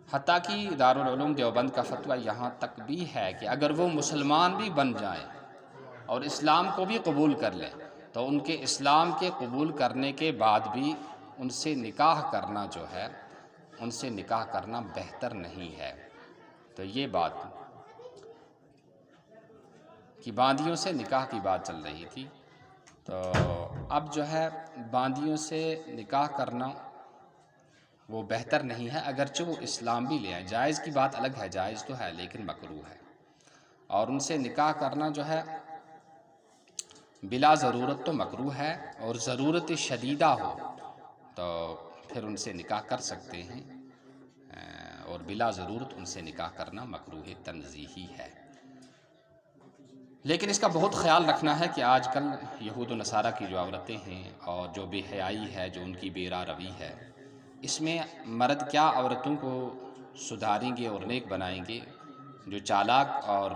حتیٰ کہ دارالعلوم دیوبند کا فتویٰ یہاں تک بھی ہے کہ اگر وہ مسلمان بھی بن جائیں اور اسلام کو بھی قبول کر لیں تو ان کے اسلام کے قبول کرنے کے بعد بھی ان سے نکاح کرنا جو ہے، ان سے نکاح کرنا بہتر نہیں ہے۔ تو یہ بات کہ باندیوں سے نکاح کی بات چل رہی تھی، تو اب جو ہے باندیوں سے نکاح کرنا وہ بہتر نہیں ہے، اگرچہ وہ اسلام بھی لے آئیں۔ جائز کی بات الگ ہے، جائز تو ہے لیکن مکروہ ہے، اور ان سے نکاح کرنا جو ہے بلا ضرورت تو مکروہ ہے، اور ضرورت شدیدہ ہو تو پھر ان سے نکاح کر سکتے ہیں، اور بلا ضرورت ان سے نکاح کرنا مکروہ تنزیہی ہے۔ لیکن اس کا بہت خیال رکھنا ہے کہ آج کل یہود و نصارہ کی جو عورتیں ہیں اور جو بے حیائی ہے، جو ان کی بے راہ روی ہے، اس میں مرد کیا عورتوں کو سدھاریں گے اور نیک بنائیں گے؟ جو چالاک اور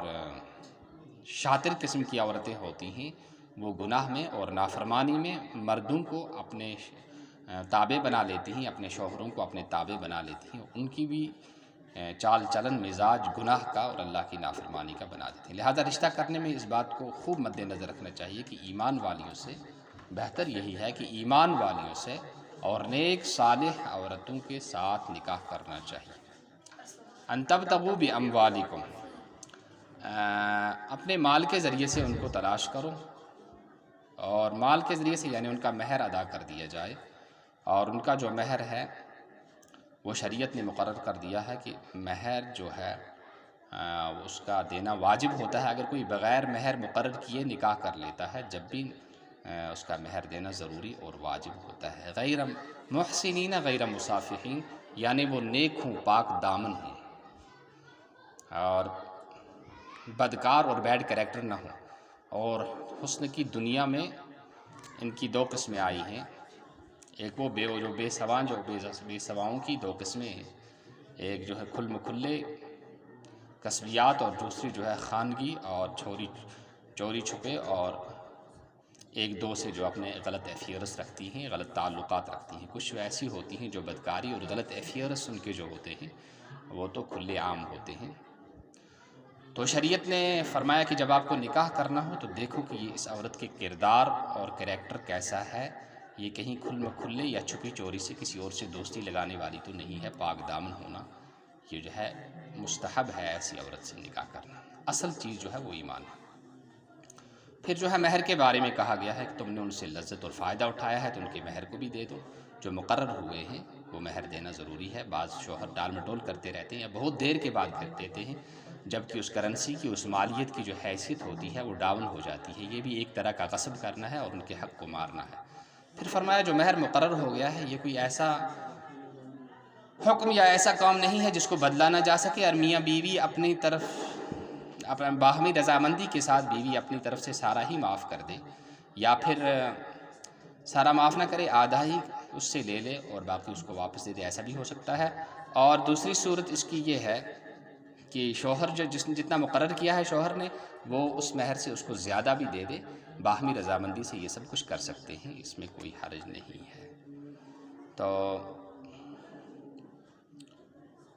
شاطر قسم کی عورتیں ہوتی ہیں، وہ گناہ میں اور نافرمانی میں مردوں کو اپنے تابع بنا لیتی ہیں، اپنے شوہروں کو اپنے تابع بنا لیتی ہیں، ان کی بھی چال چلن مزاج گناہ کا اور اللہ کی نافرمانی کا بنا دیتے ہیں۔ لہذا رشتہ کرنے میں اس بات کو خوب مد نظر رکھنا چاہیے کہ ایمان والیوں سے بہتر یہی ہے کہ ایمان والیوں سے اور نیک صالح عورتوں کے ساتھ نکاح کرنا چاہیے۔ ان تبتغوا باموالکم، اپنے مال کے ذریعے سے ان کو تلاش کرو، اور مال کے ذریعے سے یعنی ان کا مہر ادا کر دیا جائے، اور ان کا جو مہر ہے وہ شریعت نے مقرر کر دیا ہے کہ مہر جو ہے اس کا دینا واجب ہوتا ہے۔ اگر کوئی بغیر مہر مقرر کیے نکاح کر لیتا ہے، جب بھی اس کا مہر دینا ضروری اور واجب ہوتا ہے۔ غیر محسنین غیر مصافحین، یعنی وہ نیک ہوں، پاک دامن ہوں، اور بدکار اور بیڈ کریکٹر نہ ہوں۔ اور حسن کی دنیا میں ان کی دو قسمیں آئی ہیں، ایک وہ بے سواؤں کی دو قسمیں ہیں، ایک جو ہے کھل مکھلے کسبیات، اور دوسری جو ہے خانگی اور چوری چھپے، اور ایک دو سے جو اپنے غلط افیئرس رکھتی ہیں، غلط تعلقات رکھتی ہیں۔ کچھ ایسی ہوتی ہیں جو بدکاری اور غلط افیئرس ان کے جو ہوتے ہیں وہ تو کھلے عام ہوتے ہیں۔ تو شریعت نے فرمایا کہ جب آپ کو نکاح کرنا ہو تو دیکھو کہ یہ اس عورت کے کردار اور کریکٹر کیسا ہے، یہ کہیں کھلے یا چھپی چوری سے کسی اور سے دوستی لگانے والی تو نہیں ہے۔ پاک دامن ہونا یہ جو ہے مستحب ہے، ایسی عورت سے نکاح کرنا۔ اصل چیز جو ہے وہ ایمان ہے۔ پھر جو ہے مہر کے بارے میں کہا گیا ہے کہ تم نے ان سے لذت اور فائدہ اٹھایا ہے تو ان کے مہر کو بھی دے دو، جو مقرر ہوئے ہیں وہ مہر دینا ضروری ہے۔ بعض شوہر ڈال مٹول کرتے رہتے ہیں یا بہت دیر کے بعد کر دیتے ہیں، جبکہ اس کرنسی کی، اس مالیت کی جو حیثیت ہوتی ہے وہ ڈاؤن ہو جاتی ہے۔ یہ بھی ایک طرح کا غصب کرنا ہے اور ان کے حق کو مارنا ہے۔ پھر فرمایا جو مہر مقرر ہو گیا ہے یہ کوئی ایسا حکم یا ایسا کام نہیں ہے جس کو بدلا نہ جا سکے، اور میاں بیوی اپنی طرف اپنا باہمی رضامندی کے ساتھ بیوی اپنی طرف سے سارا ہی معاف کر دے، یا پھر سارا معاف نہ کرے، آدھا ہی اس سے لے لے اور باقی اس کو واپس دے دے، ایسا بھی ہو سکتا ہے۔ اور دوسری صورت اس کی یہ ہے کہ شوہر جتنا مقرر کیا ہے شوہر نے، وہ اس مہر سے اس کو زیادہ بھی دے دے، باہمی رضامندی سے یہ سب کچھ کر سکتے ہیں، اس میں کوئی حرج نہیں ہے۔ تو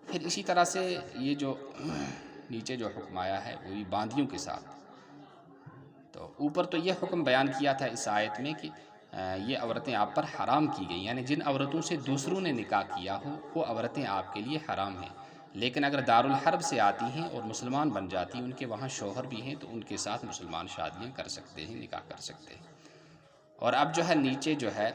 پھر اسی طرح سے یہ جو نیچے جو حکم آیا ہے وہی باندیوں کے ساتھ، تو اوپر تو یہ حکم بیان کیا تھا اس آیت میں کہ یہ عورتیں آپ پر حرام کی گئی، یعنی جن عورتوں سے دوسروں نے نکاح کیا ہو وہ عورتیں آپ کے لیے حرام ہیں، لیکن اگر دارالحرب سے آتی ہیں اور مسلمان بن جاتی ہیں، ان کے وہاں شوہر بھی ہیں، تو ان کے ساتھ مسلمان شادیاں کر سکتے ہیں، نکاح کر سکتے ہیں۔ اور اب جو ہے نیچے جو ہے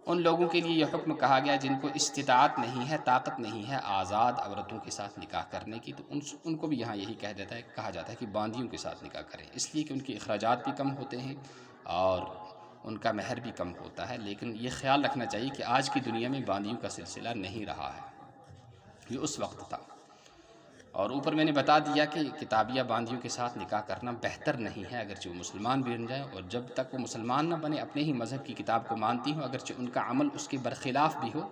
ان لوگوں کے لیے یہ حکم کہا گیا جن کو استطاعت نہیں ہے، طاقت نہیں ہے آزاد عورتوں کے ساتھ نکاح کرنے کی، تو ان کو بھی یہاں یہی کہا جاتا ہے کہ باندیوں کے ساتھ نکاح کریں، اس لیے کہ ان کے اخراجات بھی کم ہوتے ہیں اور ان کا مہر بھی کم ہوتا ہے۔ لیکن یہ خیال رکھنا چاہیے کہ آج کی دنیا میں باندیوں کا سلسلہ نہیں رہا ہے، یہ اس وقت تھا۔ اور اوپر میں نے بتا دیا کہ کتابیہ باندیوں کے ساتھ نکاح کرنا بہتر نہیں ہے، اگرچہ وہ مسلمان بھی بن جائیں، اور جب تک وہ مسلمان نہ بنے اپنے ہی مذہب کی کتاب کو مانتی ہوں، اگرچہ ان کا عمل اس کے برخلاف بھی ہو،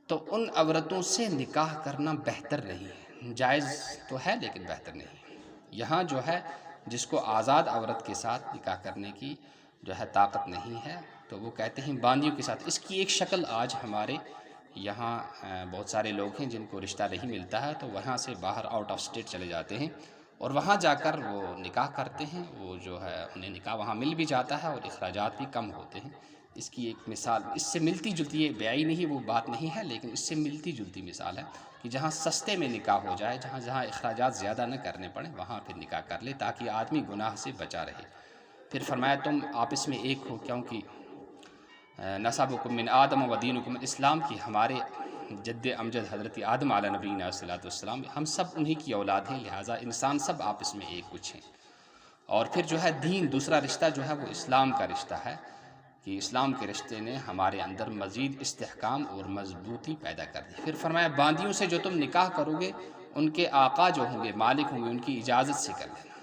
تو ان عورتوں سے نکاح کرنا بہتر نہیں ہے۔ جائز تو ہے لیکن بہتر نہیں ہے۔ یہاں جو ہے جس کو آزاد عورت کے ساتھ نکاح کرنے کی جو ہے طاقت نہیں ہے، تو وہ کہتے ہیں باندیوں کے ساتھ۔ اس کی ایک شکل آج ہمارے یہاں بہت سارے لوگ ہیں جن کو رشتہ نہیں ملتا ہے، تو وہاں سے باہر آؤٹ آف اسٹیٹ چلے جاتے ہیں اور وہاں جا کر وہ نکاح کرتے ہیں، وہ جو ہے انہیں نکاح وہاں مل بھی جاتا ہے اور اخراجات بھی کم ہوتے ہیں۔ اس کی ایک مثال اس سے ملتی جلتی، یہ بیائی نہیں وہ بات نہیں ہے، لیکن اس سے ملتی جلتی مثال ہے کہ جہاں سستے میں نکاح ہو جائے، جہاں اخراجات زیادہ نہ کرنے پڑیں، وہاں پھر نکاح کر لے تاکہ آدمی گناہ سے بچا رہے۔ پھر فرمایا تم آپس میں ایک ہو، کیونکہ نسبکم من آدم و دینکم اسلام کی، ہمارے جد امجد حضرت آدم علیہ نبینا صلی السلام، ہم سب انہی کی اولاد ہیں، لہٰذا انسان سب آپس میں ایک کچھ ہیں۔ اور پھر جو ہے دین، دوسرا رشتہ جو ہے وہ اسلام کا رشتہ ہے، کہ اسلام کے رشتے نے ہمارے اندر مزید استحکام اور مضبوطی پیدا کر دی۔ پھر فرمایا باندیوں سے جو تم نکاح کرو گے ان کے آقا جو ہوں گے، مالک ہوں گے، ان کی اجازت سے کر لینا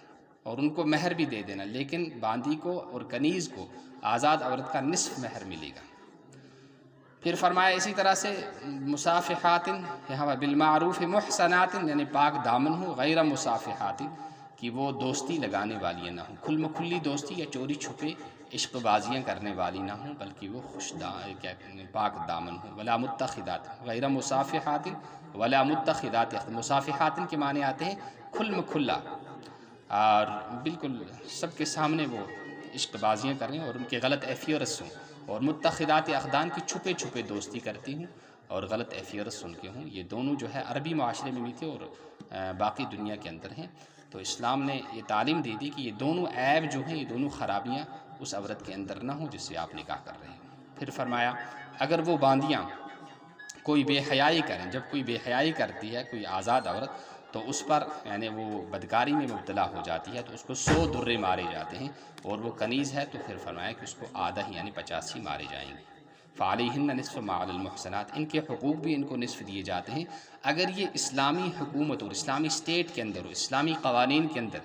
اور ان کو مہر بھی دے دینا، لیکن باندی کو اور کنیز کو، آزاد عورت کا نصف مہر ملے گا۔ پھر فرمایا اسی طرح سے مصافحات، یہاں بالمعروف محسنات، یعنی پاک دامن ہو، غیر مصافحات، کہ وہ دوستی لگانے والی نہ ہوں، کھل مکھلی دوستی یا چوری چھپے عشق بازیاں کرنے والی نہ ہوں، بلکہ وہ پاک دامن ہوں۔ ولا متخذات، غیر مصافحات ولا متخذات، مصافحات کے معنی آتے ہیں کھل مکھلا، اور بالکل سب کے سامنے وہ عشق بازیاں کریں اور ان کے غلط ایفیئرس ہوں، اور متخذات اخدان کی چھپے چھپے دوستی کرتی ہوں اور غلط ایفیئرس ان کے ہوں۔ یہ دونوں جو ہے عربی معاشرے میں بھی تھے اور باقی دنیا کے اندر ہیں، تو اسلام نے یہ تعلیم دے دی کہ یہ دونوں عیب جو ہیں، یہ دونوں خرابیاں اس عورت کے اندر نہ ہوں جس سے آپ نکاح کر رہے ہیں۔ پھر فرمایا اگر وہ باندیاں کوئی بے حیائی کریں، جب کوئی بے حیائی کرتی ہے کوئی آزاد عورت، تو اس پر یعنی وہ بدکاری میں مبتلا ہو جاتی ہے تو اس کو 100 درے مارے جاتے ہیں، اور وہ کنیز ہے تو پھر فرمایا کہ اس کو آدھا ہی یعنی 50 ہی مارے جائیں گے۔ فعلیہن نصف ما علی المحسنات، ان کے حقوق بھی ان کو نصف دیے جاتے ہیں۔ اگر یہ اسلامی حکومت اور اسلامی اسٹیٹ کے اندر، اسلامی قوانین کے اندر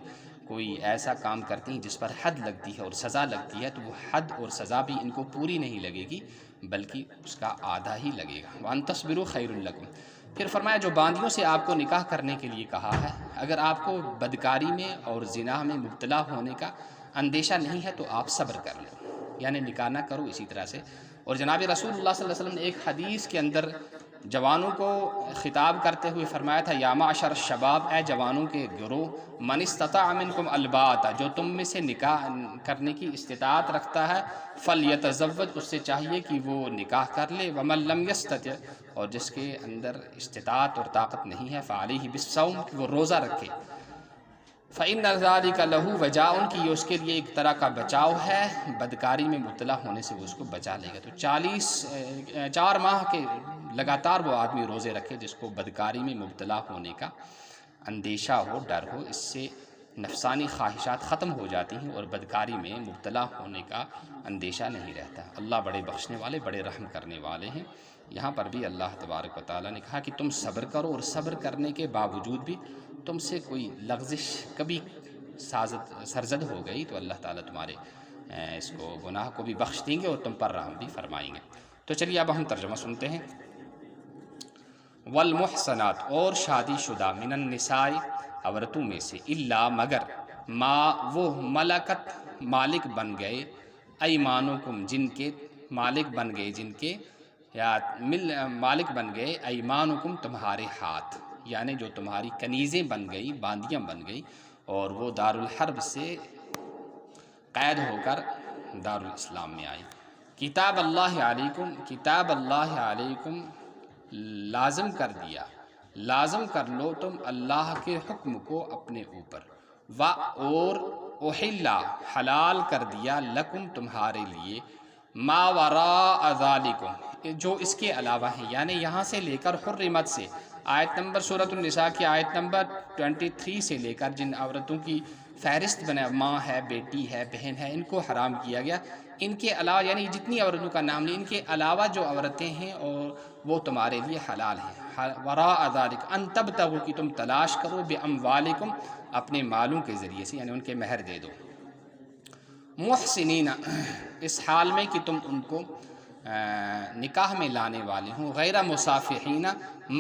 کوئی ایسا کام کرتی ہیں جس پر حد لگتی ہے اور سزا لگتی ہے، تو وہ حد اور سزا بھی ان کو پوری نہیں لگے گی بلکہ اس کا آدھا ہی لگے گا۔ وَأَن تَصْبِرُوا خَيْرٌ لَكُمْ۔ پھر فرمایا جو باندیوں سے آپ کو نکاح کرنے کے لیے کہا ہے، اگر آپ کو بدکاری میں اور زنا میں مبتلا ہونے کا اندیشہ نہیں ہے تو آپ صبر کر لو، یعنی نکاح نہ کرو اسی طرح سے۔ اور جناب رسول اللہ صلی اللہ علیہ وسلم نے ایک حدیث کے اندر جوانوں کو خطاب کرتے ہوئے فرمایا تھا، یا معشر الشباب، اے جوانوں کے گروہ، من استطاع منکم الباءۃ، جو تم میں سے نکاح کرنے کی استطاعت رکھتا ہے، فلیتزوج، اس سے چاہیے کہ وہ نکاح کر لے، ومن لم یستطع، اور جس کے اندر استطاعت اور طاقت نہیں ہے، فعلیہ بالصوم، کہ وہ روزہ رکھے، فإن ذلک لہ وجاء، کہ یہ اس کے لیے ایک طرح کا بچاؤ ہے، بدکاری میں مبتلا ہونے سے وہ اس کو بچا لے گا۔ تو 4 ماہ کے لگاتار وہ آدمی روزے رکھے جس کو بدکاری میں مبتلا ہونے کا اندیشہ ہو، ڈر ہو، اس سے نفسانی خواہشات ختم ہو جاتی ہیں اور بدکاری میں مبتلا ہونے کا اندیشہ نہیں رہتا۔ اللہ بڑے بخشنے والے، بڑے رحم کرنے والے ہیں۔ یہاں پر بھی اللہ تبارک و تعالیٰ نے کہا کہ تم صبر کرو، اور صبر کرنے کے باوجود بھی تم سے کوئی لغزش کبھی سرزد ہو گئی تو اللہ تعالیٰ تمہارے اس کو گناہ کو بھی بخش دیں گے اور تم پر رحم بھی فرمائیں گے۔ تو چلیے اب ہم ترجمہ سنتے ہیں۔ والمحصنات، اور شادی شدہ، من النساء، عورتوں میں سے، الا، مگر، ما وہ ملکت مالک بن گئے، ایمانکم جن کے مالک بن گئے، جن کے یا مالک بن گئے، ایمانکم تمہارے ہاتھ، یعنی جو تمہاری کنیزیں بن گئی، باندیاں بن گئی، اور وہ دارالحرب سے قید ہو کر دارالاسلام میں آئی۔ کتاب اللہ علیکم، کتاب اللہ علیکم لازم کر دیا، لازم کر لو تم اللہ کے حکم کو اپنے اوپر، اور احلا حلال کر دیا لکم تمہارے لیے، ما وراء ذالکم جو اس کے علاوہ ہیں، یعنی یہاں سے لے کر حرمت سے آیت نمبر سورۃ النساء کی آیت نمبر 23 سے لے کر جن عورتوں کی فہرست بنا، ماں ہے، بیٹی ہے، بہن ہے، ان کو حرام کیا گیا، ان کے علاوہ یعنی جتنی عورتوں کا نام لیں، ان کے علاوہ جو عورتیں ہیں اور وہ تمہارے لیے حلال ہیں۔ وراء ذالک ان تبتغوا کہ تم تلاش کرو، باموالکم اپنے مالوں کے ذریعے سے، یعنی ان کے مہر دے دو، محسنین اس حال میں کہ تم ان کو نکاح میں لانے والے ہوں، غیر مصافحین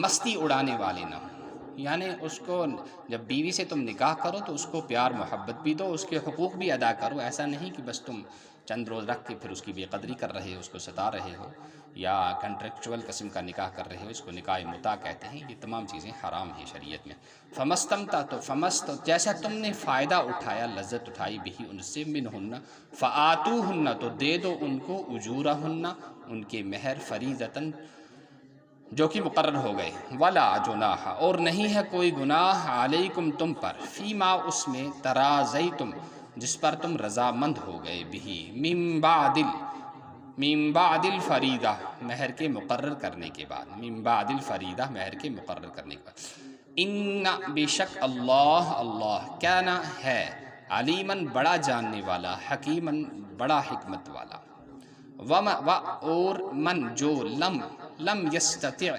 مستی اڑانے والے نہ ہوں، یعنی اس کو جب بیوی سے تم نکاح کرو تو اس کو پیار محبت بھی دو، اس کے حقوق بھی ادا کرو، ایسا نہیں کہ بس تم چند روز رکھ کے پھر اس کی بے قدری کر رہے ہو، اس کو ستا رہے ہو، یا کنٹریکچول قسم کا نکاح کر رہے ہو، اس کو نکاح متع کہتے ہیں۔ یہ تمام چیزیں حرام ہیں شریعت میں۔ فمستمتع تو جیسا تم نے فائدہ اٹھایا، لذت اٹھائی بھی ان سے، منہن فآتوہن تو دے دو ان کو، اجورہن ان کے مہر، فریضۃً جو کہ مقرر ہو گئے، ولا جناح اور نہیں ہے کوئی گناہ، علیکم تم پر، فیما اس میں، تراضیتم جس پر تم رضامند ہو گئے، بھی من بعد الفریضہ مہر کے مقرر کرنے کے بعد، من بعد الفریضہ مہر کے مقرر کرنے کے بعد، ان بے شک اللہ، اللہ کان ہے، علیماً بڑا جاننے والا، حکیماً بڑا حکمت والا، اور من جو لم یستطع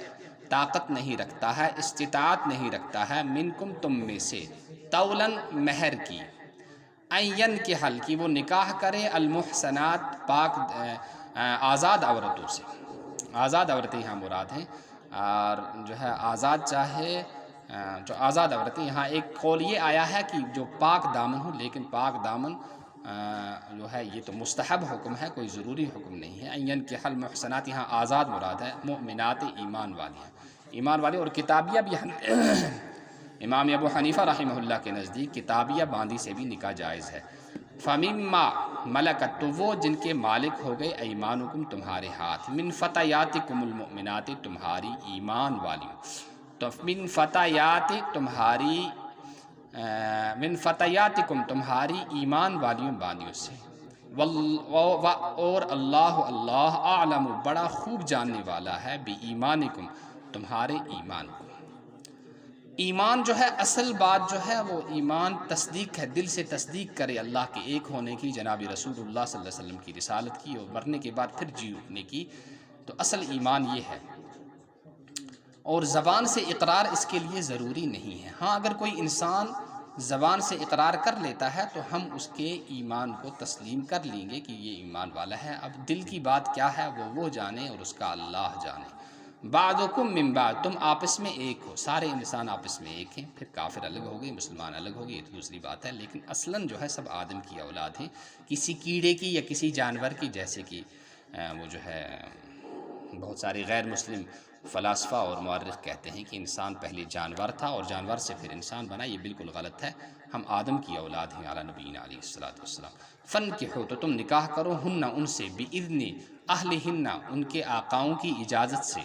طاقت نہیں رکھتا ہے، استطاعت نہیں رکھتا ہے، منکم تم میں سے، طولاً مہر کی، این کے حل کی وہ نکاح کرے، المحسنات پاک آزاد عورتوں سے، آزاد عورتیں یہاں مراد ہیں، اور جو ہے آزاد چاہے جو آزاد عورتیں، یہاں ایک قول یہ آیا ہے کہ جو پاک دامن ہو، لیکن پاک دامن جو ہے یہ تو مستحب حکم ہے، کوئی ضروری حکم نہیں ہے۔ این کے حل محسنات یہاں آزاد مراد ہے، مؤمنات ایمان والی ہیں، ایمان والی، اور کتابیہ بھی امام ابو حنیفہ رحمہ اللہ کے نزدیک کتابیہ باندی سے بھی نکاح جائز ہے۔ فَمِمَّا ملکت تو وہ جن کے مالک ہو گئے، ایمانکم تمہارے ہاتھ، من فتیاتکم المؤمنات تمہاری ایمان والیوں، تو من فتیات تمہاری من فتیاتکم تمہاری ایمان والیوں باندیوں سے، اور اللہ، اللہ اعلم بڑا خوب جاننے والا ہے، بی ایمانکم تمہارے ایمان کو۔ ایمان جو ہے اصل بات جو ہے وہ ایمان تصدیق ہے، دل سے تصدیق کرے اللہ کے ایک ہونے کی، جناب رسول اللہ صلی اللہ علیہ وسلم کی رسالت کی، اور مرنے کے بعد پھر جی اٹھنے کی، تو اصل ایمان یہ ہے۔ اور زبان سے اقرار اس کے لیے ضروری نہیں ہے، ہاں اگر کوئی انسان زبان سے اقرار کر لیتا ہے تو ہم اس کے ایمان کو تسلیم کر لیں گے کہ یہ ایمان والا ہے، اب دل کی بات کیا ہے وہ جانے اور اس کا اللہ جانے۔ بعضکم من بعض تم آپس میں ایک ہو، سارے انسان آپس میں ایک ہیں، پھر کافر الگ ہو گئے، مسلمان الگ ہو گئے، یہ تو دوسری بات ہے، لیکن اصلاً جو ہے سب آدم کی اولاد ہیں، کسی کیڑے کی یا کسی جانور کی، جیسے کہ وہ جو ہے بہت سارے غیر مسلم فلاسفہ اور مورخ کہتے ہیں کہ انسان پہلے جانور تھا اور جانور سے پھر انسان بنا، یہ بالکل غلط ہے، ہم آدم کی اولاد ہیں، اعلیٰ نبینا علیہ الصلوۃ والسلام۔ فنکحوا تو تم نکاح کرو، ہن ان سے، باذن اہلہن ان کے آقاؤں کی اجازت سے۔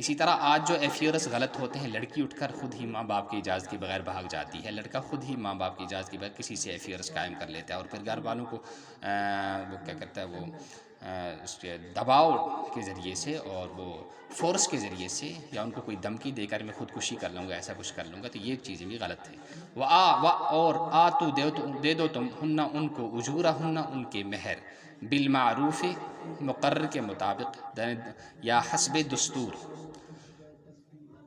اسی طرح آج جو ایفیئرس غلط ہوتے ہیں، لڑکی اٹھ کر خود ہی ماں باپ کی اجازت کے بغیر بھاگ جاتی ہے، لڑکا خود ہی ماں باپ کی اجازت کے بغیر کسی سے ایفیئرس قائم کر لیتا ہے، اور پھر گھر والوں کو وہ کیا کرتا ہے، وہ اس کے دباؤ کے ذریعے سے اور وہ فورس کے ذریعے سے، یا ان کو کوئی دھمکی دے کر میں خودکشی کر لوں گا، ایسا کچھ کر لوں گا، تو یہ چیزیں بھی غلط ہیں۔ اور آتو دے دو تم ہن ان کو، اجورہن ان کے مہر، بالمعروف مقرر کے مطابق، یا حسب دستور،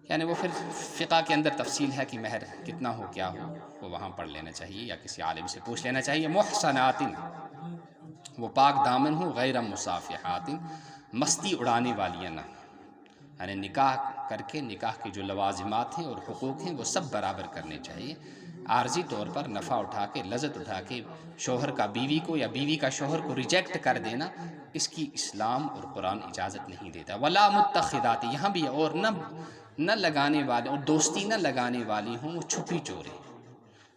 یعنی وہ پھر فقہ کے اندر تفصیل ہے کہ مہر کتنا ہو کیا ہو، وہ وہاں پڑھ لینا چاہیے یا کسی عالم سے پوچھ لینا چاہیے۔ محسنات وہ پاک دامن ہوں، غیر مصافحات مستی اڑانے والیاں نہ، یعنی نکاح کر کے نکاح کے جو لوازمات ہیں اور حقوق ہیں وہ سب برابر کرنے چاہیے۔ عارضی طور پر نفع اٹھا کے، لذت اٹھا کے شوہر کا بیوی کو یا بیوی کا شوہر کو ریجیکٹ کر دینا، اس کی اسلام اور قرآن اجازت نہیں دیتا۔ ولا متخذات، یہاں بھی اور نہ لگانے والے، اور دوستی نہ لگانے والی ہوں وہ چھپی چورے،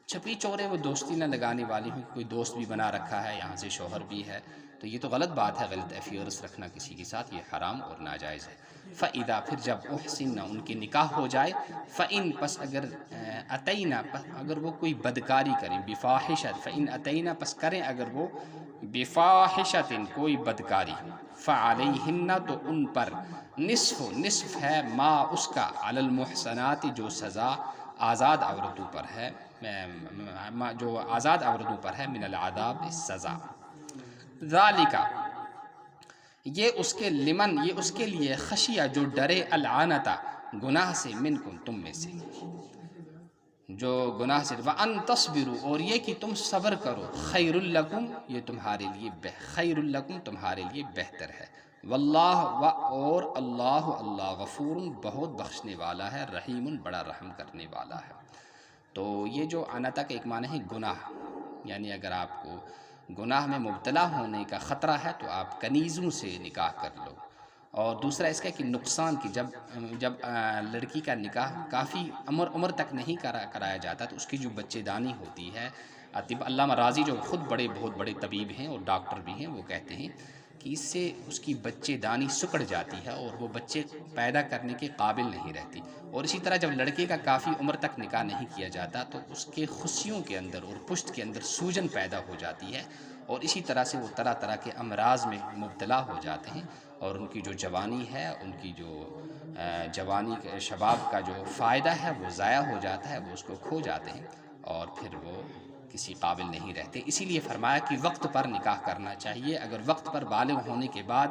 چھپی چورے وہ دوستی نہ لگانے والی ہوں، کوئی دوست بھی بنا رکھا ہے، یہاں سے شوہر بھی ہے، تو یہ تو غلط بات ہے، غلط افیئرس رکھنا کسی کے ساتھ، یہ حرام اور ناجائز ہے۔ فَإِذَا، پھر جب احسن، ان کے نکاح ہو جائے، فَإِن، پس اگر اتینا، اگر وہ کوئی بدکاری کریں، بفاحشت، فَإِن اتینا، پس کریں اگر وہ بفاحشت، کوئی بدکاری، فعلیہن، تو ان پر نصف ہے، ما اس کا، علی المحصنات، جو سزا آزاد عورتوں پر ہے، جو آزاد عورتوں پر ہے، من العذاب، سزا، ذالک، یہ اس کے لمن، یہ اس کے لیے، خشیہ، جو ڈرے، العنتا، گناہ سے، منکم، تم میں سے، جو گناہ سے، وَأَن تَصْبِرُوا، اور یہ کہ تم صبر کرو، خیر لکم، یہ تمہارے لیے خیر لکم، تمہارے لیے بہتر ہے، واللہ، اور اللہ غفور، بہت بخشنے والا ہے، رحیم، بڑا رحم کرنے والا ہے۔ تو یہ جو عنتا کا ایک معنی ہے گناہ، یعنی اگر آپ کو گناہ میں مبتلا ہونے کا خطرہ ہے تو آپ کنیزوں سے نکاح کر لو، اور دوسرا اس کا کہ نقصان کی، جب لڑکی کا نکاح کافی عمر تک نہیں کرایا جاتا تو اس کی جو بچے دانی ہوتی ہے، علامہ راضی جو خود بہت بڑے طبیب ہیں اور ڈاکٹر بھی ہیں، وہ کہتے ہیں کہ اس سے اس کی بچے دانی سکڑ جاتی ہے اور وہ بچے پیدا کرنے کے قابل نہیں رہتی، اور اسی طرح جب لڑکے کا کافی عمر تک نکاح نہیں کیا جاتا تو اس کے خصیوں کے اندر اور پشت کے اندر سوجن پیدا ہو جاتی ہے، اور اسی طرح سے وہ طرح طرح کے امراض میں مبتلا ہو جاتے ہیں، اور ان کی جو جوانی ہے، ان کی جو جوانی شباب کا جو فائدہ ہے وہ ضائع ہو جاتا ہے، وہ اس کو کھو جاتے ہیں، اور پھر وہ کسی قابل نہیں رہتے۔ اسی لیے فرمایا کہ وقت پر نکاح کرنا چاہیے۔ اگر وقت پر بالغ ہونے کے بعد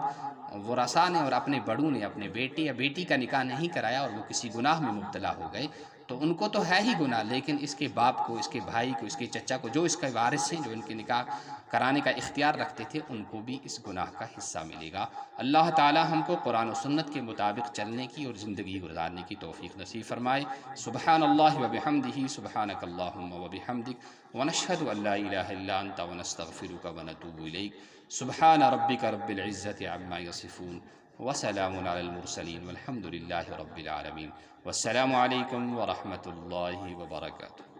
ورثاء نے اور اپنے بڑوں نے اپنے بیٹے یا بیٹی کا نکاح نہیں کرایا اور وہ کسی گناہ میں مبتلا ہو گئے تو ان کو تو ہے ہی گناہ، لیکن اس کے باپ کو، اس کے بھائی کو، اس کے چچا کو، جو اس کے وارث ہیں، جو ان کے نکاح کرانے کا اختیار رکھتے تھے، ان کو بھی اس گناہ کا حصہ ملے گا۔ اللہ تعالی ہم کو قرآن و سنت کے مطابق چلنے کی اور زندگی گزارنے کی توفیق نصیب فرمائے۔ سبحان اللہ و بحمدہ، سبحانک اللہم و بحمدک، ونشہد ان لا الہ الا انت، ونستغفرک ونتوب الیک۔ سبحان ربک رب العزت عما یصفون، وسلام علی المرسلین، والحمد للہ رب العالمین، والسلام علیکم ورحمۃ اللہ وبرکاتہ۔